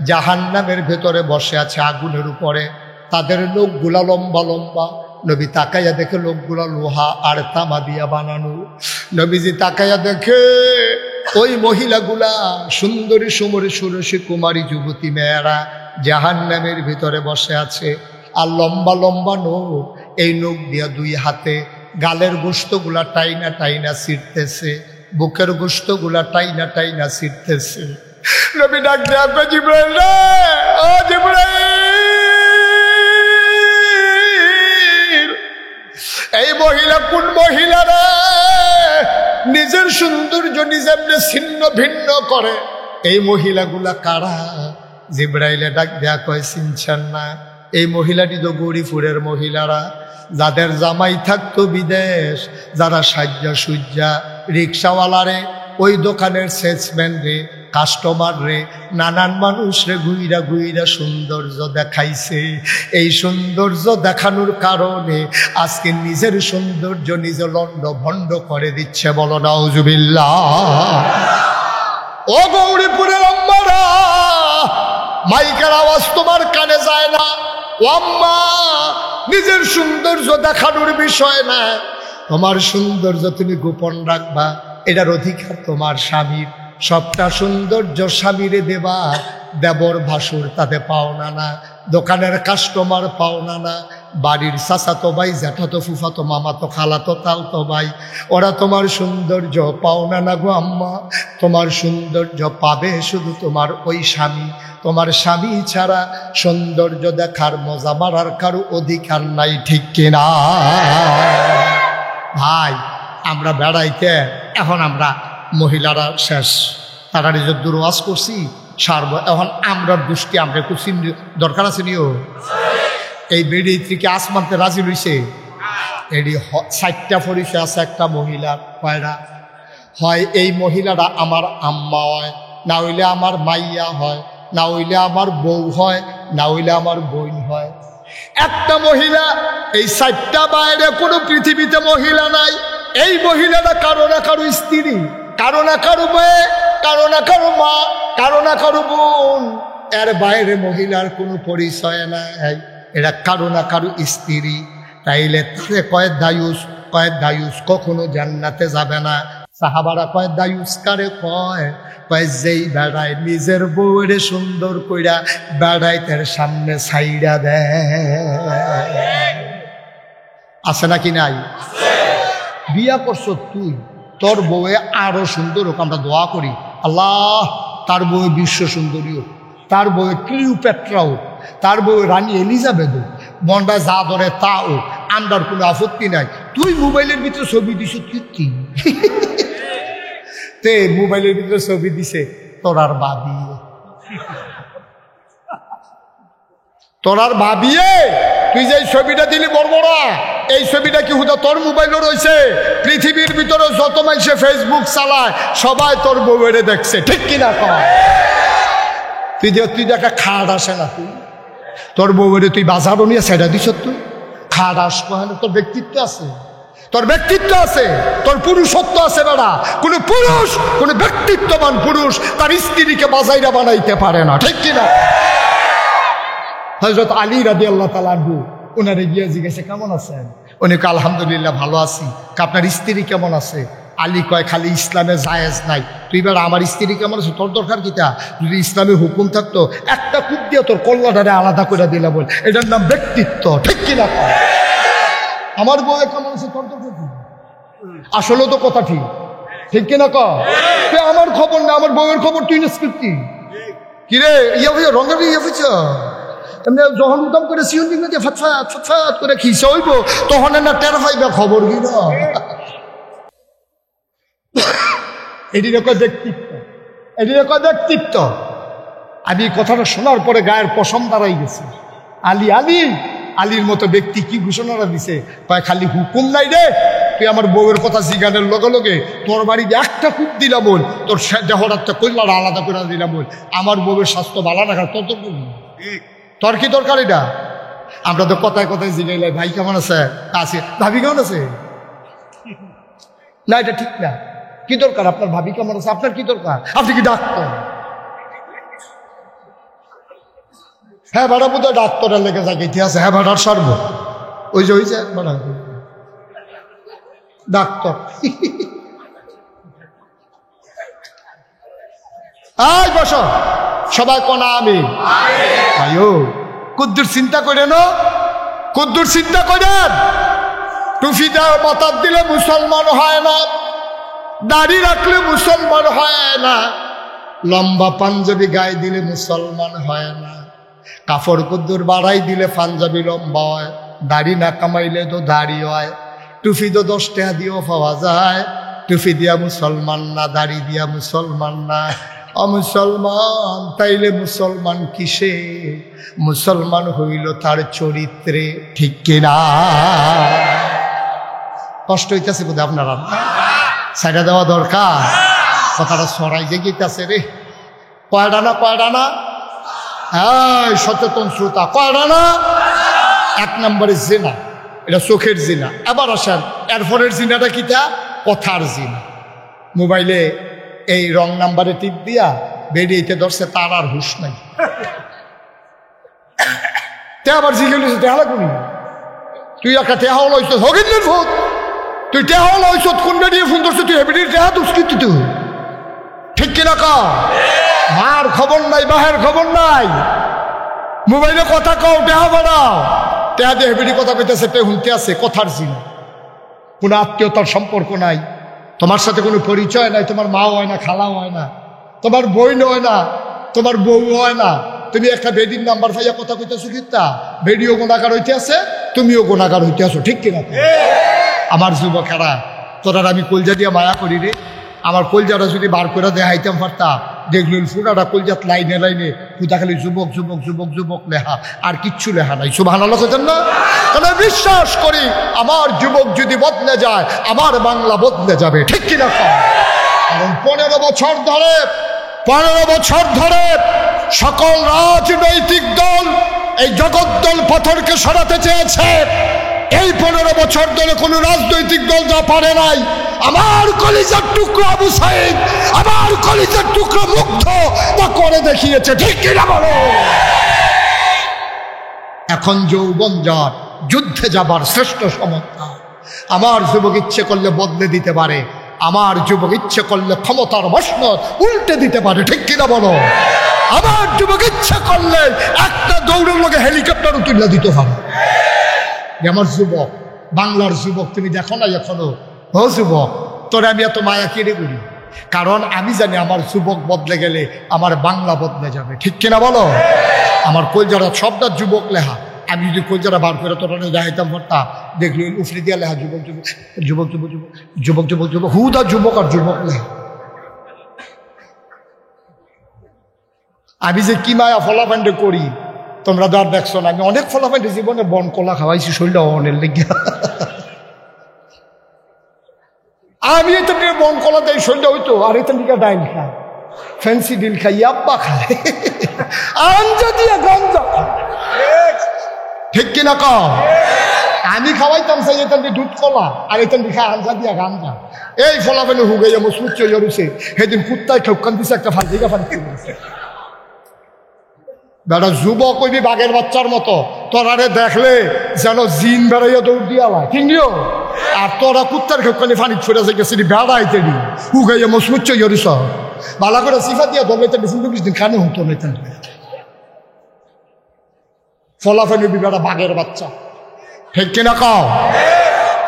S1: জাহান্নামের ভেতরে বসে আছে আগুনের উপরে। তাদের লোকগুলা লম্বা লম্বা। নবী তাকাইয়া দেখে লোকগুলা লোহা আর তামা দিয়া বানানো। নবীজি তাকাইয়া দেখে ওই মহিলাগুলা সুন্দরী সুমরী সুরসী কুমারী যুবতী মেয়েরা জাহান্নামের ভিতরে বসে আছে। আর লম্বা লম্বা নখ, এই নখ দিয়া দুই হাতে গালের গোস্তগুলা টাইনা টাইনা ছিঁড়তেছে, বুকের গোস্তগুলা টাইনা টাইনা ছিঁড়তেছে। নবী ডাক দেয়া, জিবরাইল রে, ও জিবরাইল, এই মহিলা কোন মহিলা রে? নিজের সৌন্দর্য নিজে ছিন্ন ভিন্ন করে, এই মহিলাগুলা কারা? জিবরাইলে ডাক দেয়া কয়, চিনছেন না? এই মহিলাটি তো গৌরীপুরের মহিলারা, যাদের জামাই থাকতো বিদেশ, যারা সাজ্জা সুজ্জা রিক্সাওয়ালারে, ওই দোকানের সেলসম্যান রে, কাস্টমার রে, নানান মানুষ রে ঘুইরা ঘুইরা সৌন্দর্য দেখাইছে। এই সৌন্দর্য দেখানোর কারণে আজকে নিজের সৌন্দর্য নিজে লন্ড ভন্ড করে দিচ্ছে। বলো নাউজুবিল্লাহ। ও গৌরীপুরের আম্মারা, মাইকের আওয়াজ তোমার কানে যায় না? ও আম্মা, নিজের সৌন্দর্য দেখানোর বিষয় না, তোমার সৌন্দর্য তুমি গোপন রাখবা, এটার অধিকার তোমার স্বামীর। সবটা সৌন্দর্য স্বামীরে দেবা, দেবর ভাসুর তাতে পাওনা না, দোকানের কাস্টমার পাওনা না, বাড়ির চাচাতো ভাই, জ্যাঠাতো ফুফাতো মামাতো খালাতো তালতো ভাই, ওরা তোমার সৌন্দর্য পাওনা না গো আম্মা। তোমার সৌন্দর্য পাবে শুধু তোমার ওই স্বামী। তোমার স্বামী ছাড়া সৌন্দর্য দেখার মজা মারার কারো অধিকার নাই, ঠিক কিনা ভাই? আমরা বেড়াইতে, এখন আমরা মহিলারা শেষ, তারা নিজের দুর্বাস করছি সারব। এখন আমরা দুষ্টি, আমরা একটু দরকার আছে নিও। এই বেড়ি থেকে আসমানতে রাজি লইছে, এটি 60টা পরিচয় আছে একটা মহিলার। কয়টা হয়? এই মহিলারা আমার আম্মা হয়, না হইলে আমার মাইয়া হয়, না হইলে আমার বউ হয়, না হইলে আমার বোন হয়। একটা মহিলা, এই 60টা বাইরে কোনো পৃথিবীতে মহিলা নাই। এই মহিলাটা কারো না কারো স্ত্রী, কারো না কারো মেয়ে, কারো না কারো মা, কারো না কারো বোন। এর বাইরে মহিলার কোনো পরিচয় নাই, এরা কারো না কারো স্ত্রী। তাইলে তারে কয় দায়ুস, কয় দায়ুস কখনো জান্নাতে যাবে না। সাহাবারা কয় দায়ুস কারে কয়? কয় যেই বেড়ায় নিজের বউরে সুন্দর কইরা বেড়ায় তার সামনে ছাইড়া দেয়। আছে নাকি নাই? বিয়া করছ তুই, তোর বউয়ে আরো সুন্দর হোক, আমরা দোয়া করি আল্লাহ তার বউয়ে বিশ্ব সুন্দরী হোক, তার বউয়ে ক্লিওপেট্রা হোক, তার বউয়ে রানী এলিজাবেথ হোক, মনটা যা ধরে তা হোক, আমরার কোনো আপত্তি নাই। তুই মোবাইলের ভিতরে ছবি দিস কীর্তি, তে মোবাইলের ভিতরে ছবি দিছে, তোরার ভাবিয়ে তোরার ভাবিয়ে তুই যে ছবিটা দিলি বড়বড়া, এই ছবিটা কি হুদা তোর মোবাইলও রয়েছে? পৃথিবীর ভিতরে যত মানুষে ফেসবুক চালায় সবাই তোর বউয়েরে দেখছে, ঠিক কিনা কয়? তুই দেখা খাট আসে না, তুই তোর বউয়েরে তুই বাজারও নিয়ে সেটা দিস, তুই খাট আস কয় না? তোর ব্যক্তিত্ব আছে, তোর ব্যক্তিত্ব আছে, তোর পুরুষত্ব আছে বেড়া। কোন পুরুষ, কোন ব্যক্তিত্ববান পুরুষ তার স্ত্রীকে বাজাইরা বানাইতে পারে না, ঠিক কিনা? হযরত আলী রাদিয়াল্লাহু তাআলা আনহু ওনারে গিয়ে জিজ্ঞেসে কেমন আছেন? উনি কয় আলহামদুলিল্লাহ ভালো আছি। আপনার স্ত্রী কেমন আছে? আলী কয় খালি ইসলামে জায়েজ নাই, তুই এবার আমার স্ত্রী কেমন আছে তোর দরকার কিটা? যদি ইসলামে হুকুম থাকতো একটা কূপ দিয়ে তোর কল্লাটারে আলাদা করে দিলা বল, এটার নাম ব্যক্তিত্ব, ঠিক কিনা? আমার বউ কেমন আছে তোর দরকার কি? আসলে তো কথা ঠিক, ঠিক কিনা কয়? আমার খবর না, আমার বউয়ের খবর তুই না কি? কিরে ইয়া ভাইয়া রঙের ইয়ে হইছ এমনি যখন উদম করে সিউন দিন যে ফাতফাত ফাতফাত করে খিসে হইব তখন না টের হইবে খবর কি না? এটি রেখে ব্যক্তিত্ব, এটি রেখে ব্যক্তিত্ব। আমি কথাটা শোনার পরে গায়ের পশম দাঁড়াই গেছে। আলী আলী আলীর মতো ব্যক্তি কি ঘোষণাটা দিছে, কয় খালি হুকুম নাই রে, তুই আমার বউয়ের কথা জিগানের লগে লগে তোর বাড়িতে একটা কূপ দিলা বল, তোর দেহটা কইলাটা আলাদা করে দিলা বল, আমার বউয়ের স্বাস্থ্য ভালো রাখার তোর তো তোর কি দরকার এটা? আমরা তো কথায় কথায় জিগাইলাই ভাই কেমন আছে, আছে ভাবি কেমন আছে, না এটা ঠিক না। কি দরকার আপনার ভাবি কেমন আছে? আপনার কি দরকার? আপনি কি ডাক্তার? হ্যাঁ ভাড়া বোধ হয় ডাক্তারের লেগে যাকে ইতিহাসে, হ্যাঁ ভাড়ার সর্ব ওই যে ভাড়া ডাক্তার। আয় বস সবাই কোনা আমি ভাইও কুদ্দুর চিন্তা করে না, কুদ্দুর চিন্তা করেন। টুফি দেওয়া মাথার দিলে মুসলমান হয় না, দাড়ি রাখলে মুসলমান হয় না, লম্বা পাঞ্জাবি গায়ে দিলে মুসলমান হয় না, কাপড় কুদ্দুর বাড়াই দিলে পাঞ্জাবি লম্বা হয়, দাড়ি না কামাইলে তো দাড়ি হয়, টুফি তো 10 টাকা দিয়েও পাওয়া যায়, টুফি দিয়া মুসলমান না, দাড়ি দিয়া মুসলমান না। অমুসলমান তাইলে মুসলমান কিসে? মুসলমান হইল তার চরিত্রে, ঠিক কিনা? কষ্ট হইতেছে বোধ আপনারা, সাইডা দেওয়া দরকার। কথাটা সরাই যে গেছে রে, কয়ডা না কয়ডা না? হ্যাঁ সচেতন শ্রোতা, কয়ডা না? 1 নম্বরের জিনা, এটা চোখের জিনা। এবার আসেন এরপরের জিনাটা কিটা? কথার জিনা। মোবাইলে এই রং নাম্বারে টিপ দিয়া বেরিয়েতে ধরছে, তার আর হুশ নাই। তে আবার জিজ্ঞেস টেহালা করি, তুই একটা টেহাও লইছ হগিনের ভূত, তুই টেহাও লইছ কোন বেরিয়ে ফোন ধরছে, তুই হেবিডির টেহা দুষ্কৃত, তুই ঠিক কিনা কা? মার খবর নাই, বাহের খবর নাই, মোবাইলে কথা কও, টেহা বাড়াও, টেহা দিয়ে হেবিডি কথা কইতেছে, তে শুনতে আছে। কথার জিনা, কোনো আত্মীয়তার সম্পর্ক নাই, তোমার সাথে কোনো পরিচয় নাই, তোমার মাও হয় না, খালাও হয় না, তোমার বোন হয় না, তোমার বউ হয় না, তুমি একটা বেডির নাম্বার পাইয়া কথা কইতেছো, কিতা বেডিও গুণাগার হইতে আছে, তুমিও গুণাগার হইতে আছো, ঠিক কিনা? আমার যুবকেরা, তোরা আমি কলজা দিয়ে মায়া করি রে, আমার কলজাটা যদি বার করে দেখাইতাম পারতাম, দেখলেন ফুটাটা কলজাত লাইনে লাইনে ফুটা খালি যুবক যুবক যুবক যুবক লেখা, আর কিচ্ছু লেখা নাই। সুবহানাল্লাহ কইতেন না? তাহলে বিশ্বাস করি আমার যুবক যদি বদলে যায়, আমার বাংলা বদলে যাবে, ঠিক কিনা? কারণ 15 বছর ধরে সকল রাজনৈতিক দল এই জগদ্দল পাথরকে সরাতে চেয়েছে। এই 15 বছর ধরে কোন রাজনৈতিক দল যা পারে নাই, আমার কলিজার টুকরা আবু সাইদ, আমার কলিজার টুকরা মুগ্ধ তা করে দেখিয়েছে, ঠিক কিনা বলো? এখন যৌবন যার যুদ্ধে যাবার শ্রেষ্ঠ সমর্থা। আমার যুবক ইচ্ছে করলে বদলে দিতে পারে, আমার যুবক ইচ্ছে করলে ক্ষমতার মসনদ উল্টে দিতে পারে, ঠিক কিনা বলো? আমার যুবক ইচ্ছে করলে একটা দৌড়ের লোকে হেলিকপ্টার তুলে দিতে পারে। আমার যুবক, বাংলার যুবক, তুমি দেখো না এখনো? ও যুবক, তোরে আমি এত মায়া কেড়ে করি, কারণ আমি জানি আমার যুবক বদলে গেলে আমার বাংলা বদলে যাবে, ঠিক কিনা বলো? আমার কলজারা সবটা যুবক লেখা, আমি যদি কলজারা বার করে তোরা দেখাইতাম পারতাম, দেখলি উফরি দিয়া লেখা যুবক যুবক যুবক যুবক যুবক যুবক যুবক যুবক হুদা যুবক আর যুবক লেখা। আমি যে কি মায়া ফলাফান্ডে করি তোমরা তো আর দেখছো না। আমি অনেক ফলাফান্ডে জীবনে বন কলা খাওয়াইছি শরীরটা অনের লেগে। আমি এটা নিয়ে বন কলা দেয় শরীরটা হইতো, আর এটা নিয়ে ডাইল খায়, ফ্যান্সি ডিল খাই, আব্বা খায়, আঞ্জা দিয়ে গঞ্জা খায়, ঠিক কিনা কও? আমি খাওয়াইতাম সেই এখান দিয়ে দুধ কলা, আর এখান দিয়ে খায় আঞ্জা দিয়া গাঞ্জা। এই ফলাফেলে হুগাইয়া মুসুচ্চ জরুছে, সেদিন কুত্তায় ঠকান দিছে একটা ফাঁসিকা ফাঁসি দিছে। বেটা যুবক কইবি বাঘের বাচ্চার মতো, তোরারে দেখলে যেন জিন বেড়াইয়া দৌড় দিয়ালা, ঠিক নিও। আর তোরা কুত্তার খেপখানি ফানি ছড়ে গেছি বেড়াইতে দি হুগাইয়া মুসুচ্চ জরুছ ভালো করে সিফা দিয়া দৌড়াইতে বেশি দিন খানে হতো না। ফলাফেলে বেটা বাঘের বাচ্চা, ঠিক কিনা কও?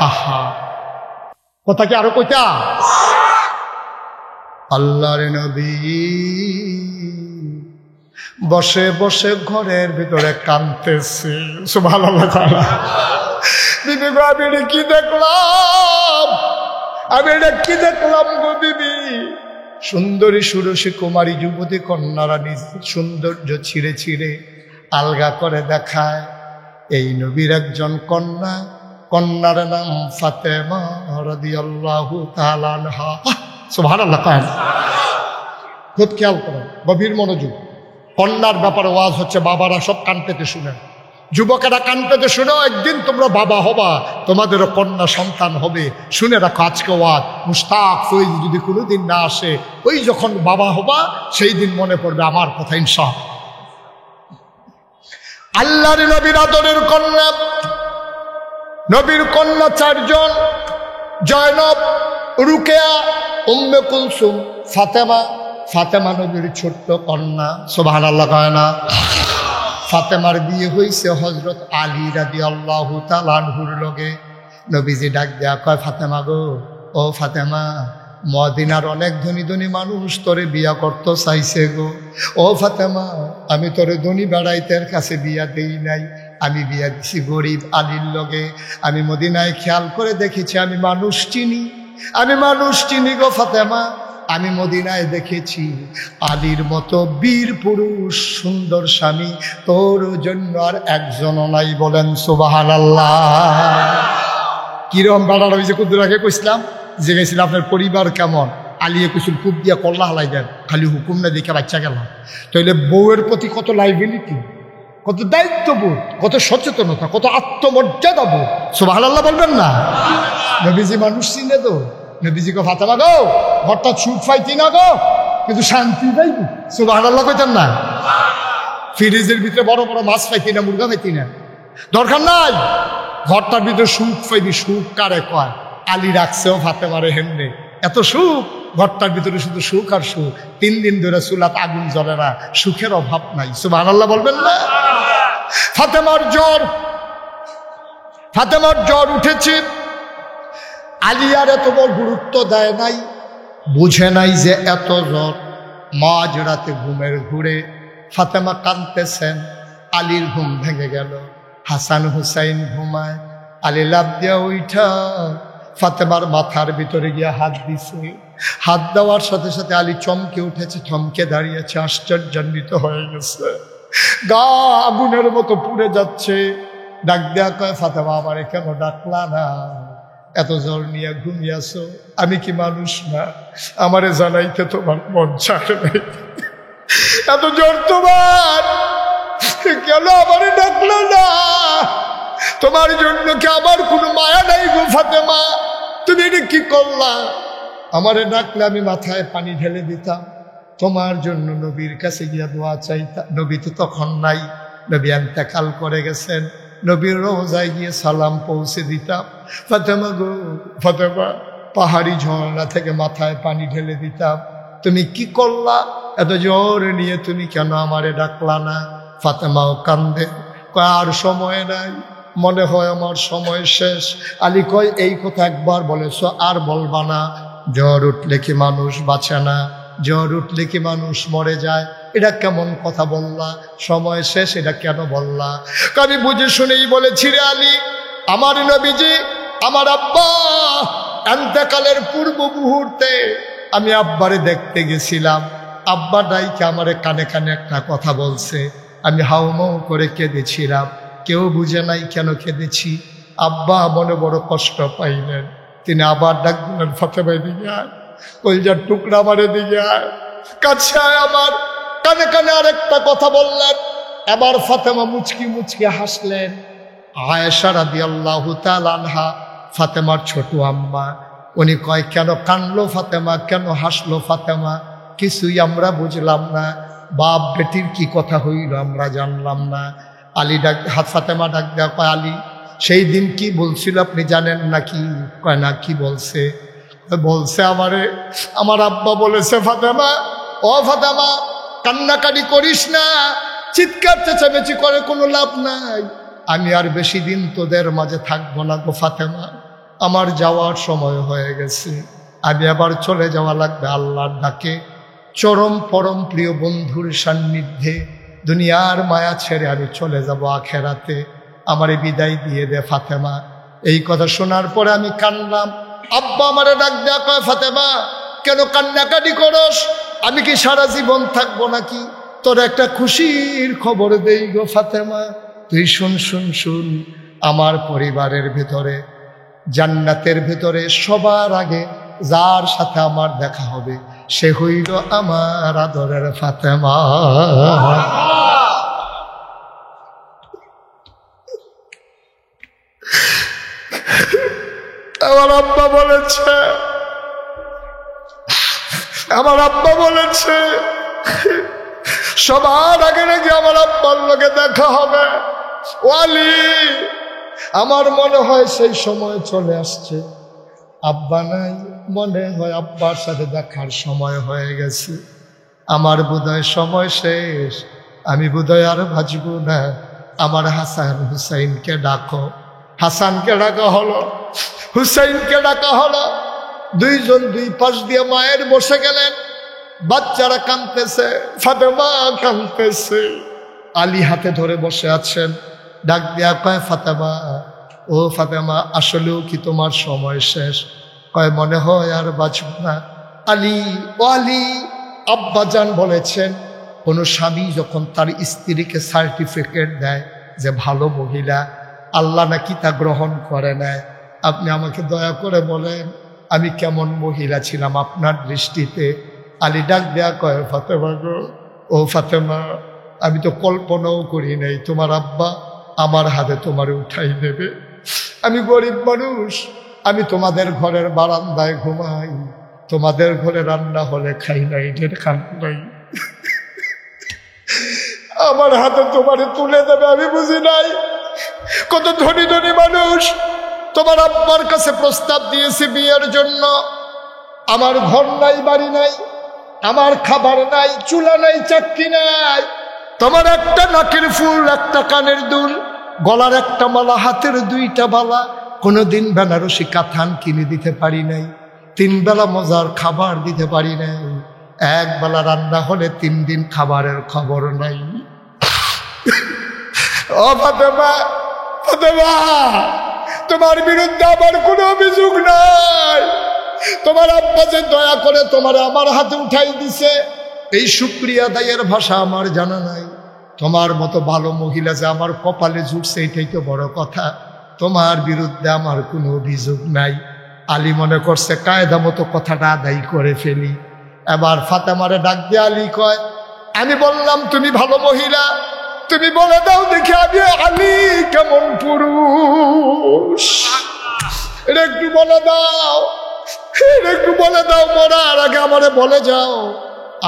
S1: আহা, কথা কি আরো কইতা? আল্লাহর নবী বসে বসে ঘরের ভিতরে কাঁদতেছে, সুবহানাল্লাহ। বিবি গো, আমি এটা কি দেখলাম, আমি এটা কি দেখলাম গো বিবি? সুন্দরী সুরসী কুমারী যুবতী কন্যারা নিজের সৌন্দর্য ছিঁড়ে ছিঁড়ে আলগা করে দেখায়। এই নবীর একজন কন্যা, কন্যার নাম ফাতেমা রাদিয়াল্লাহু তাআলা আনহা। সুবহানাল্লাহ। খুব খেয়াল করো, গভীর মনোযোগ। কন্যার ব্যাপারে ওয়াজ হচ্ছে, বাবারা সব কান পেতে শুনেন, যুবকেরা কান পেতে শুনো। একদিন তোমরা বাবা হবা, তোমাদেরও কন্যা সন্তান হবে। শুনে রাখো আজকে ওয়াজ, মুশতাক ফৈজ যদি কোনোদিন না আসে, ওই যখন বাবা হবা সেই দিন মনে পড়বে আমার কথা ইনশাআল্লাহ। আল্লাহর নবীর আদরের কন্যা, নবীর কন্যা চারজন, জয়নব, রুকেয়া, উম্মে কুলসুম, ফাতেমা। ফাতেমা নবীর ছোট্ট কন্যা, সুবহানাল্লাহ কয় না? ফাতেমার বিয়ে হয়েছে হযরত আলী রাদিয়াল্লাহু তাআলা আনহুর লগে। নবীজি ডাক দেয়া কয়, ফাতেমা গো, ও ফাতেমা, মদিনার অনেক ধনী ধনী মানুষ তোরে বিয়া করতে চাইছে গো। ও ফাতেমা, আমি তোরে ধনী বেড়াইতের কাছে বিয়া দেই নাই, আমি বিয়া দিছি গরিব আলীর লগে। আমি মদিনায় খেয়াল করে দেখেছি, আমি মানুষ চিনি, আমি মানুষ চিনি গো ফাতেমা। আমি মদিনায় দেখেছি আলীর মতো বীর পুরুষ, সুন্দর স্বামী তোর জন্য আর একজনও নাই। বলেন সুবহানাল্লাহ। কিরম বেড়ার ওই যে কুদ্দুর আগে কইছিলাম, যে গেছিল আপনার পরিবার কেমন, আলিয়ে কুসুল কূপ দিয়া কল্লা হালাই দেন, খালি হুকুম না দেখে বাচ্চা গেল। তাইলে বউয়ের প্রতি কত লাইবিলিটি, কত দায়িত্ববোধ, কত সচেতনতা, কত আত্মমর্যাদা বোধ। সুবহানাল্লাহ বলবেন না? নবীজি মানুষ চিনে তো। নবীজিকে ফাতেমা গো, ঘরটা সুখ পাইতি না গো, কিন্তু শান্তি পাইতি। সুবহানাল্লাহ কইতেন না? ফ্রিজের ভিতরে বড় বড় মাছ পাইতি না, মুরগা পাইতি না, দরকার নাই। ঘরটার ভিতরে সুখ পাইবি। সুখ কারে কয়? আলী রাখছেও ফাতেমারে হেমনে, এত সুখ ঘরটার ভিতরে, শুধু সুখ আর সুখ। 3 দিন ধরে চুলাত আগুন জ্বলে না, সুখের অভাব নাই। সুবহানাল্লাহ বলবেন না? ফাতেমার জ্বর, ফাতেমার জ্বর উঠেছে। আলী আর এত বড় গুরুত্ব দেয় নাই, বুঝে নাই যে এত জ্বর। মাঝ রাতে ঘুমের ঘুরে ফাতেমা কাঁদতেছেন। আলীর ঘুম ভেঙে গেল। হাসান হুসাইন ঘুমায়। আলী লাফ দিয়া উঠা ফাতেমার মাথার ভিতরে গিয়ে হাত দিছে। হাত দেওয়ার সাথে সাথে আলী চমকে উঠেছে, থমকে দাঁড়িয়েছে, আশ্চর্যান্বিত হয়ে গেছে, গা আগুনের মতো পুড়ে যাচ্ছে। ডাক দেয়া কয়, ফাতেমা আমারে কেন ডাকলা না? এত জ্বর নিয়ে ঘুমিয়েছো, আমি কি মানুষ না? আমারে জানাইতে তোমার মন চায় নাই? এত জ্বর তোমার, কেন আমারে ডাকলো না? তোমার জন্য কি আমার কোনো মায়া নাই গো ফাতেমা? তুমি এটা কি করলা? আমারে ডাকলে আমি মাথায় পানি ঢেলে দিতাম, তোমার জন্য নবীর কাছে গিয়া দোয়া চাইতাম। নবী তো তখন নাই, নবী ইন্তেকাল করে গেছেন। নবীর রওজায় গিয়ে সালাম পৌঁছে দিতাম। ফাতেমা গো, ফাতেমা, পাহাড়ি ঝর্ণা থেকে মাথায় পানি ঢেলে দিতাম। তুমি কি করলা? এত জ্বর নিয়ে তুমি কেন আমারে ডাকলা না? ফাতেমাও কান্দে, কয় আর সময় নাই, মনে হয় আমার সময় শেষ। আলী কয়, এই কথা একবার বলেছ, আর বলবা না। জ্বর উঠলে কি মানুষ বাঁচে না? জ্বর উঠলে কি মানুষ মরে যায়? এটা কেমন কথা বললা? সময় শেষ এটা কেন বললা? আমি বুঝে শুনেই বলেছি রে আলী, আমার নবীজি, আমার আব্বা ইন্তেকালের পূর্ব মুহূর্তে আমি আব্বারে দেখতে গেছিলাম। আব্বা ডাইকে আমারে কানে কানে একটা কথা বলছে, আমি হাউমাউ করে কেঁদেছিলাম, কেউ বুঝে নাই কেন কেঁদেছি। আব্বা মনে বড় কষ্ট পাইলেন, তিনি আবার ডাক দিলেন, ফাতেমা দিকে আয়, কলজার টুকরা আমারে দিকে আয়, কাছে আয় আমার। কানে কানে আরেকটা কথা বললেন। এবার ফাতেমা মুচকি মুচকি হাসলেন। আয়েশা রাদিয়াল্লাহু তাআলা আনহা, ফাতেমার ছোট আম্মা, উনি কয়, কেন কানলো ফাতেমা, কেন হাসলো ফাতেমা? কিছুই আমরা বুঝলাম না, বাপ বেটির কি কথা হইল আমরা জানলাম না। আলী ডাক, ফাতেমা ডাক দেওয়া, কয় আলী সেই দিন কি বলছিল আপনি জানেন নাকি? কয় না, কি বলছে? বলছে আমারে আমার আব্বা বলেছে, ফাতেমা ও ফাতেমা কান্নাকাটি করিস না, চিৎকার চেঁচামেচি করে কোনো লাভ নাই, আমি আর বেশি দিন তোদের মাঝে থাকবো না গো ফাতেমা, আমার যাওয়ার সময় হয়ে গেছে, আমি আবার চলে যাওয়া লাগবে আল্লাহর ডাকে, চরম পরম প্রিয় বন্ধুর সান্নিধ্যে, দুনিয়ার মায়া ছেড়ে আমি চলে যাব আখেরাতে, আমারে বিদায় দিয়ে দে ফাতেমা। এই কথা শোনার পরে আমি কানলাম। আব্বা আমারে ডাক দেয়া, কয় ফাতেমা কেন কান্নাকাটি করস? আমি কি সারা জীবন থাকবো নাকি? তোর একটা খুশির খবর দেই গো ফাতেমা, তুই শুন শুন শুন। আমার পরিবারের ভেতরে, জান্নাতের ভেতরে সবার আগে যার সাথে আমার দেখা হবে সে হইল আমার আদরের ফাতেমা। আমার আব্বা বলেছে, আমার আব্বা বলেছে সবার আগে নাকি আমার আব্বার লোকে দেখা হবে। ওয়ালি, আমার মনে হয় সেই সময় চলে আসছে। আব্বা নাই, মনে হয় আব্বার সাথে দেখার সময় হয়ে গেছে। আমার বোধহয় সময় শেষ, আমি বোধহয় আর বাঁচব না। আমার হাসান হুসাইনকে ডাকো। হাসানকে ডাকা হলো, হুসাইনকে ডাকা হলো। দুইজন দুই পাশ দিয়ে মায়ের বসে গেলেন। বাচ্চারা কাঁদতেছে, ফাতেমা কাঁদতেছে, আলী হাতে ধরে বসে আছেন। ডাক দিয়া কয়, ফাতেমা ও ফাতেমা, আসলেও কি তোমার সময় শেষ? কয় মনে হয় আর বাঁচব না। আলী, ও আলী, আব্বাজান বলেছেন কোনো স্বামী যখন তার স্ত্রীকে সার্টিফিকেট দেয় যে ভালো মহিলা, আল্লাহ নাকি তা গ্রহণ করে নেয়। আপনি আমাকে দয়া করে বলেন আমি কেমন মহিলা ছিলাম আপনার দৃষ্টিতে? আলী ডাক দেয়া কয়, ফাতেমা গো, ও ফাতেমা, আমি তো কল্পনাও করি নাই তোমার আব্বা আমার হাতে তোমারে উঠাই নেবে। আমি গরিব মানুষ, আমি তোমাদের ঘরের বারান্দায় ঘুমাই, তোমাদের ঘরে রান্না হলে খাই নাই, ঢের খান নাই, আমার হাতে তোমারে তুলে দেবে আমি বুঝি নাই। কত ধনী ধনী মানুষ তোমার আব্বার কাছে প্রস্তাব দিয়েছে বিয়ের জন্য, আমার ঘর নাই, বাড়ি নাই, আমার খাবার নাই, চুলা নাই, চাকরি নাই, তোমার একটা নাকের ফুল, একটা কানের দুল, গলার একটা মালা, হাতের দুইটা বালা, কোনোদিন বেনারসি কাথান কিনে দিতে পারি নাই, 3 বেলা মজার খাবার দিতে পারি নাই, 1 বেলা রান্না হলে 3 দিন খাবারের খবর নাই। ও ফাতেমা, ফাতেমা, তোমার বিরুদ্ধে আমার কোনো অভিযোগ নাই, তোমার আব্বা যে দয়া করে তোমার আমার হাতে উঠাই দিছে, এই শুকরিয়া আদায়ের ভাষা আমার জানা নাই। তোমার মতো ভালো মহিলা যে আমার কপালে জুটছে এটাই তো বড় কথা, তোমার বিরুদ্ধে আমার কোনো অভিযোগ নাই। আলী মনে করছে কায়দা মতো কথাটা আদায় করে ফেলি। এবার ফাতেমারে ডাক দিয়ে আলী কয়, আমি বললাম তুমি ভালো মহিলা, তুমি বলে দাও দেখি আমি আলী কেমন পুরুষ, এটা একটু বলে দাও, এটা একটু বলে দাও, মরার আগে আমারে বলে যাও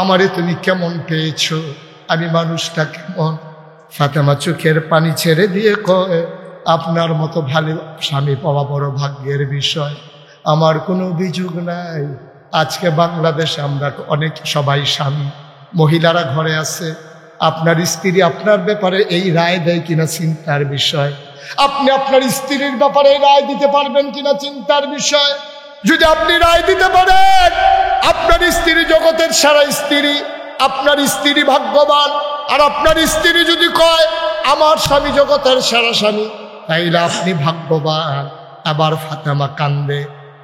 S1: আমারে তুমি কেমন পেয়েছো, আমি মানুষটা কেমন। ফাতেমা চোখের পানি ছেড়ে দিয়ে কয়, আপনার মতো ভালো স্বামী পাওয়া বড় ভাগ্যের বিষয়, আমার কোনো অভিযোগ নাই। আজকে বাংলাদেশে আমরা অনেক সবাই স্বামী, মহিলারা ঘরে আছে, আপনার স্ত্রী আপনার ব্যাপারে এই রায় দেয় কিনা চিন্তার বিষয়, আপনি আপনার স্ত্রীর ব্যাপারে রায় দিতে পারবেন কিনা চিন্তার বিষয়। যদি আপনি রায় দিতে পারেন, আপনার স্ত্রী জগতের সারা স্ত্রী, আপনার স্ত্রী ভাগ্যবান, আর আপনার স্ত্রী যদি কয় আমার স্বামী জগতের সেরা স্বামী, তাইলে আপনি ভাগ্যবান। আবার ফাতেমা কান্দে,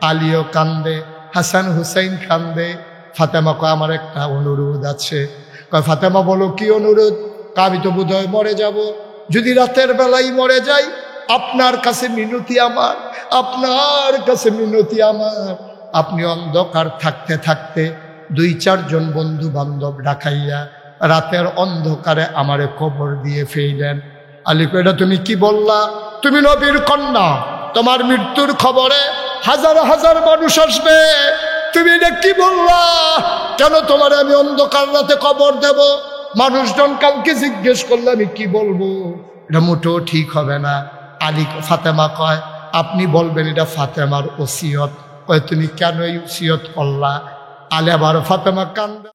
S1: আলীও কান্দে, হাসান হুসাইন কান্দে, ফাতেমা কয় আমার একটা অনুরোধ আছে। কয় ফাতেমা বলো কি অনুরোধ? আমি তো বোধহয় মরে যাব, যদি রাতের বেলায় মরে যাই আপনার কাছে মিনতি আমার, আপনার কাছে মিনতি আমার, আপনি অন্ধকার থাকতে থাকতে 2-4 জন বন্ধু বান্ধব ডাকাইয়া রাতের অন্ধকারে আমারে কবর দিয়ে ফেললেন। আলী কয় এটা তুমি কি বললা? তুমি নবীর কন্যা, তোমার মৃত্যুর খবরে হাজার হাজার মানুষ আসবে, তুমি এটা কি বললা? কেন তোমার আমি অন্ধকার রাতে কবর দেব? মানুষজন কালকে জিজ্ঞেস করলে আমি কি বলবো? এটা মোটেও ঠিক হবে না। আলী ফাতেমা কয় আপনি বলবেন এটা ফাতেমার ওসিয়ত। কয় তুমি কেন এই ওসিয়ত করলা? আলী আবার ফাতেমা কান্দে।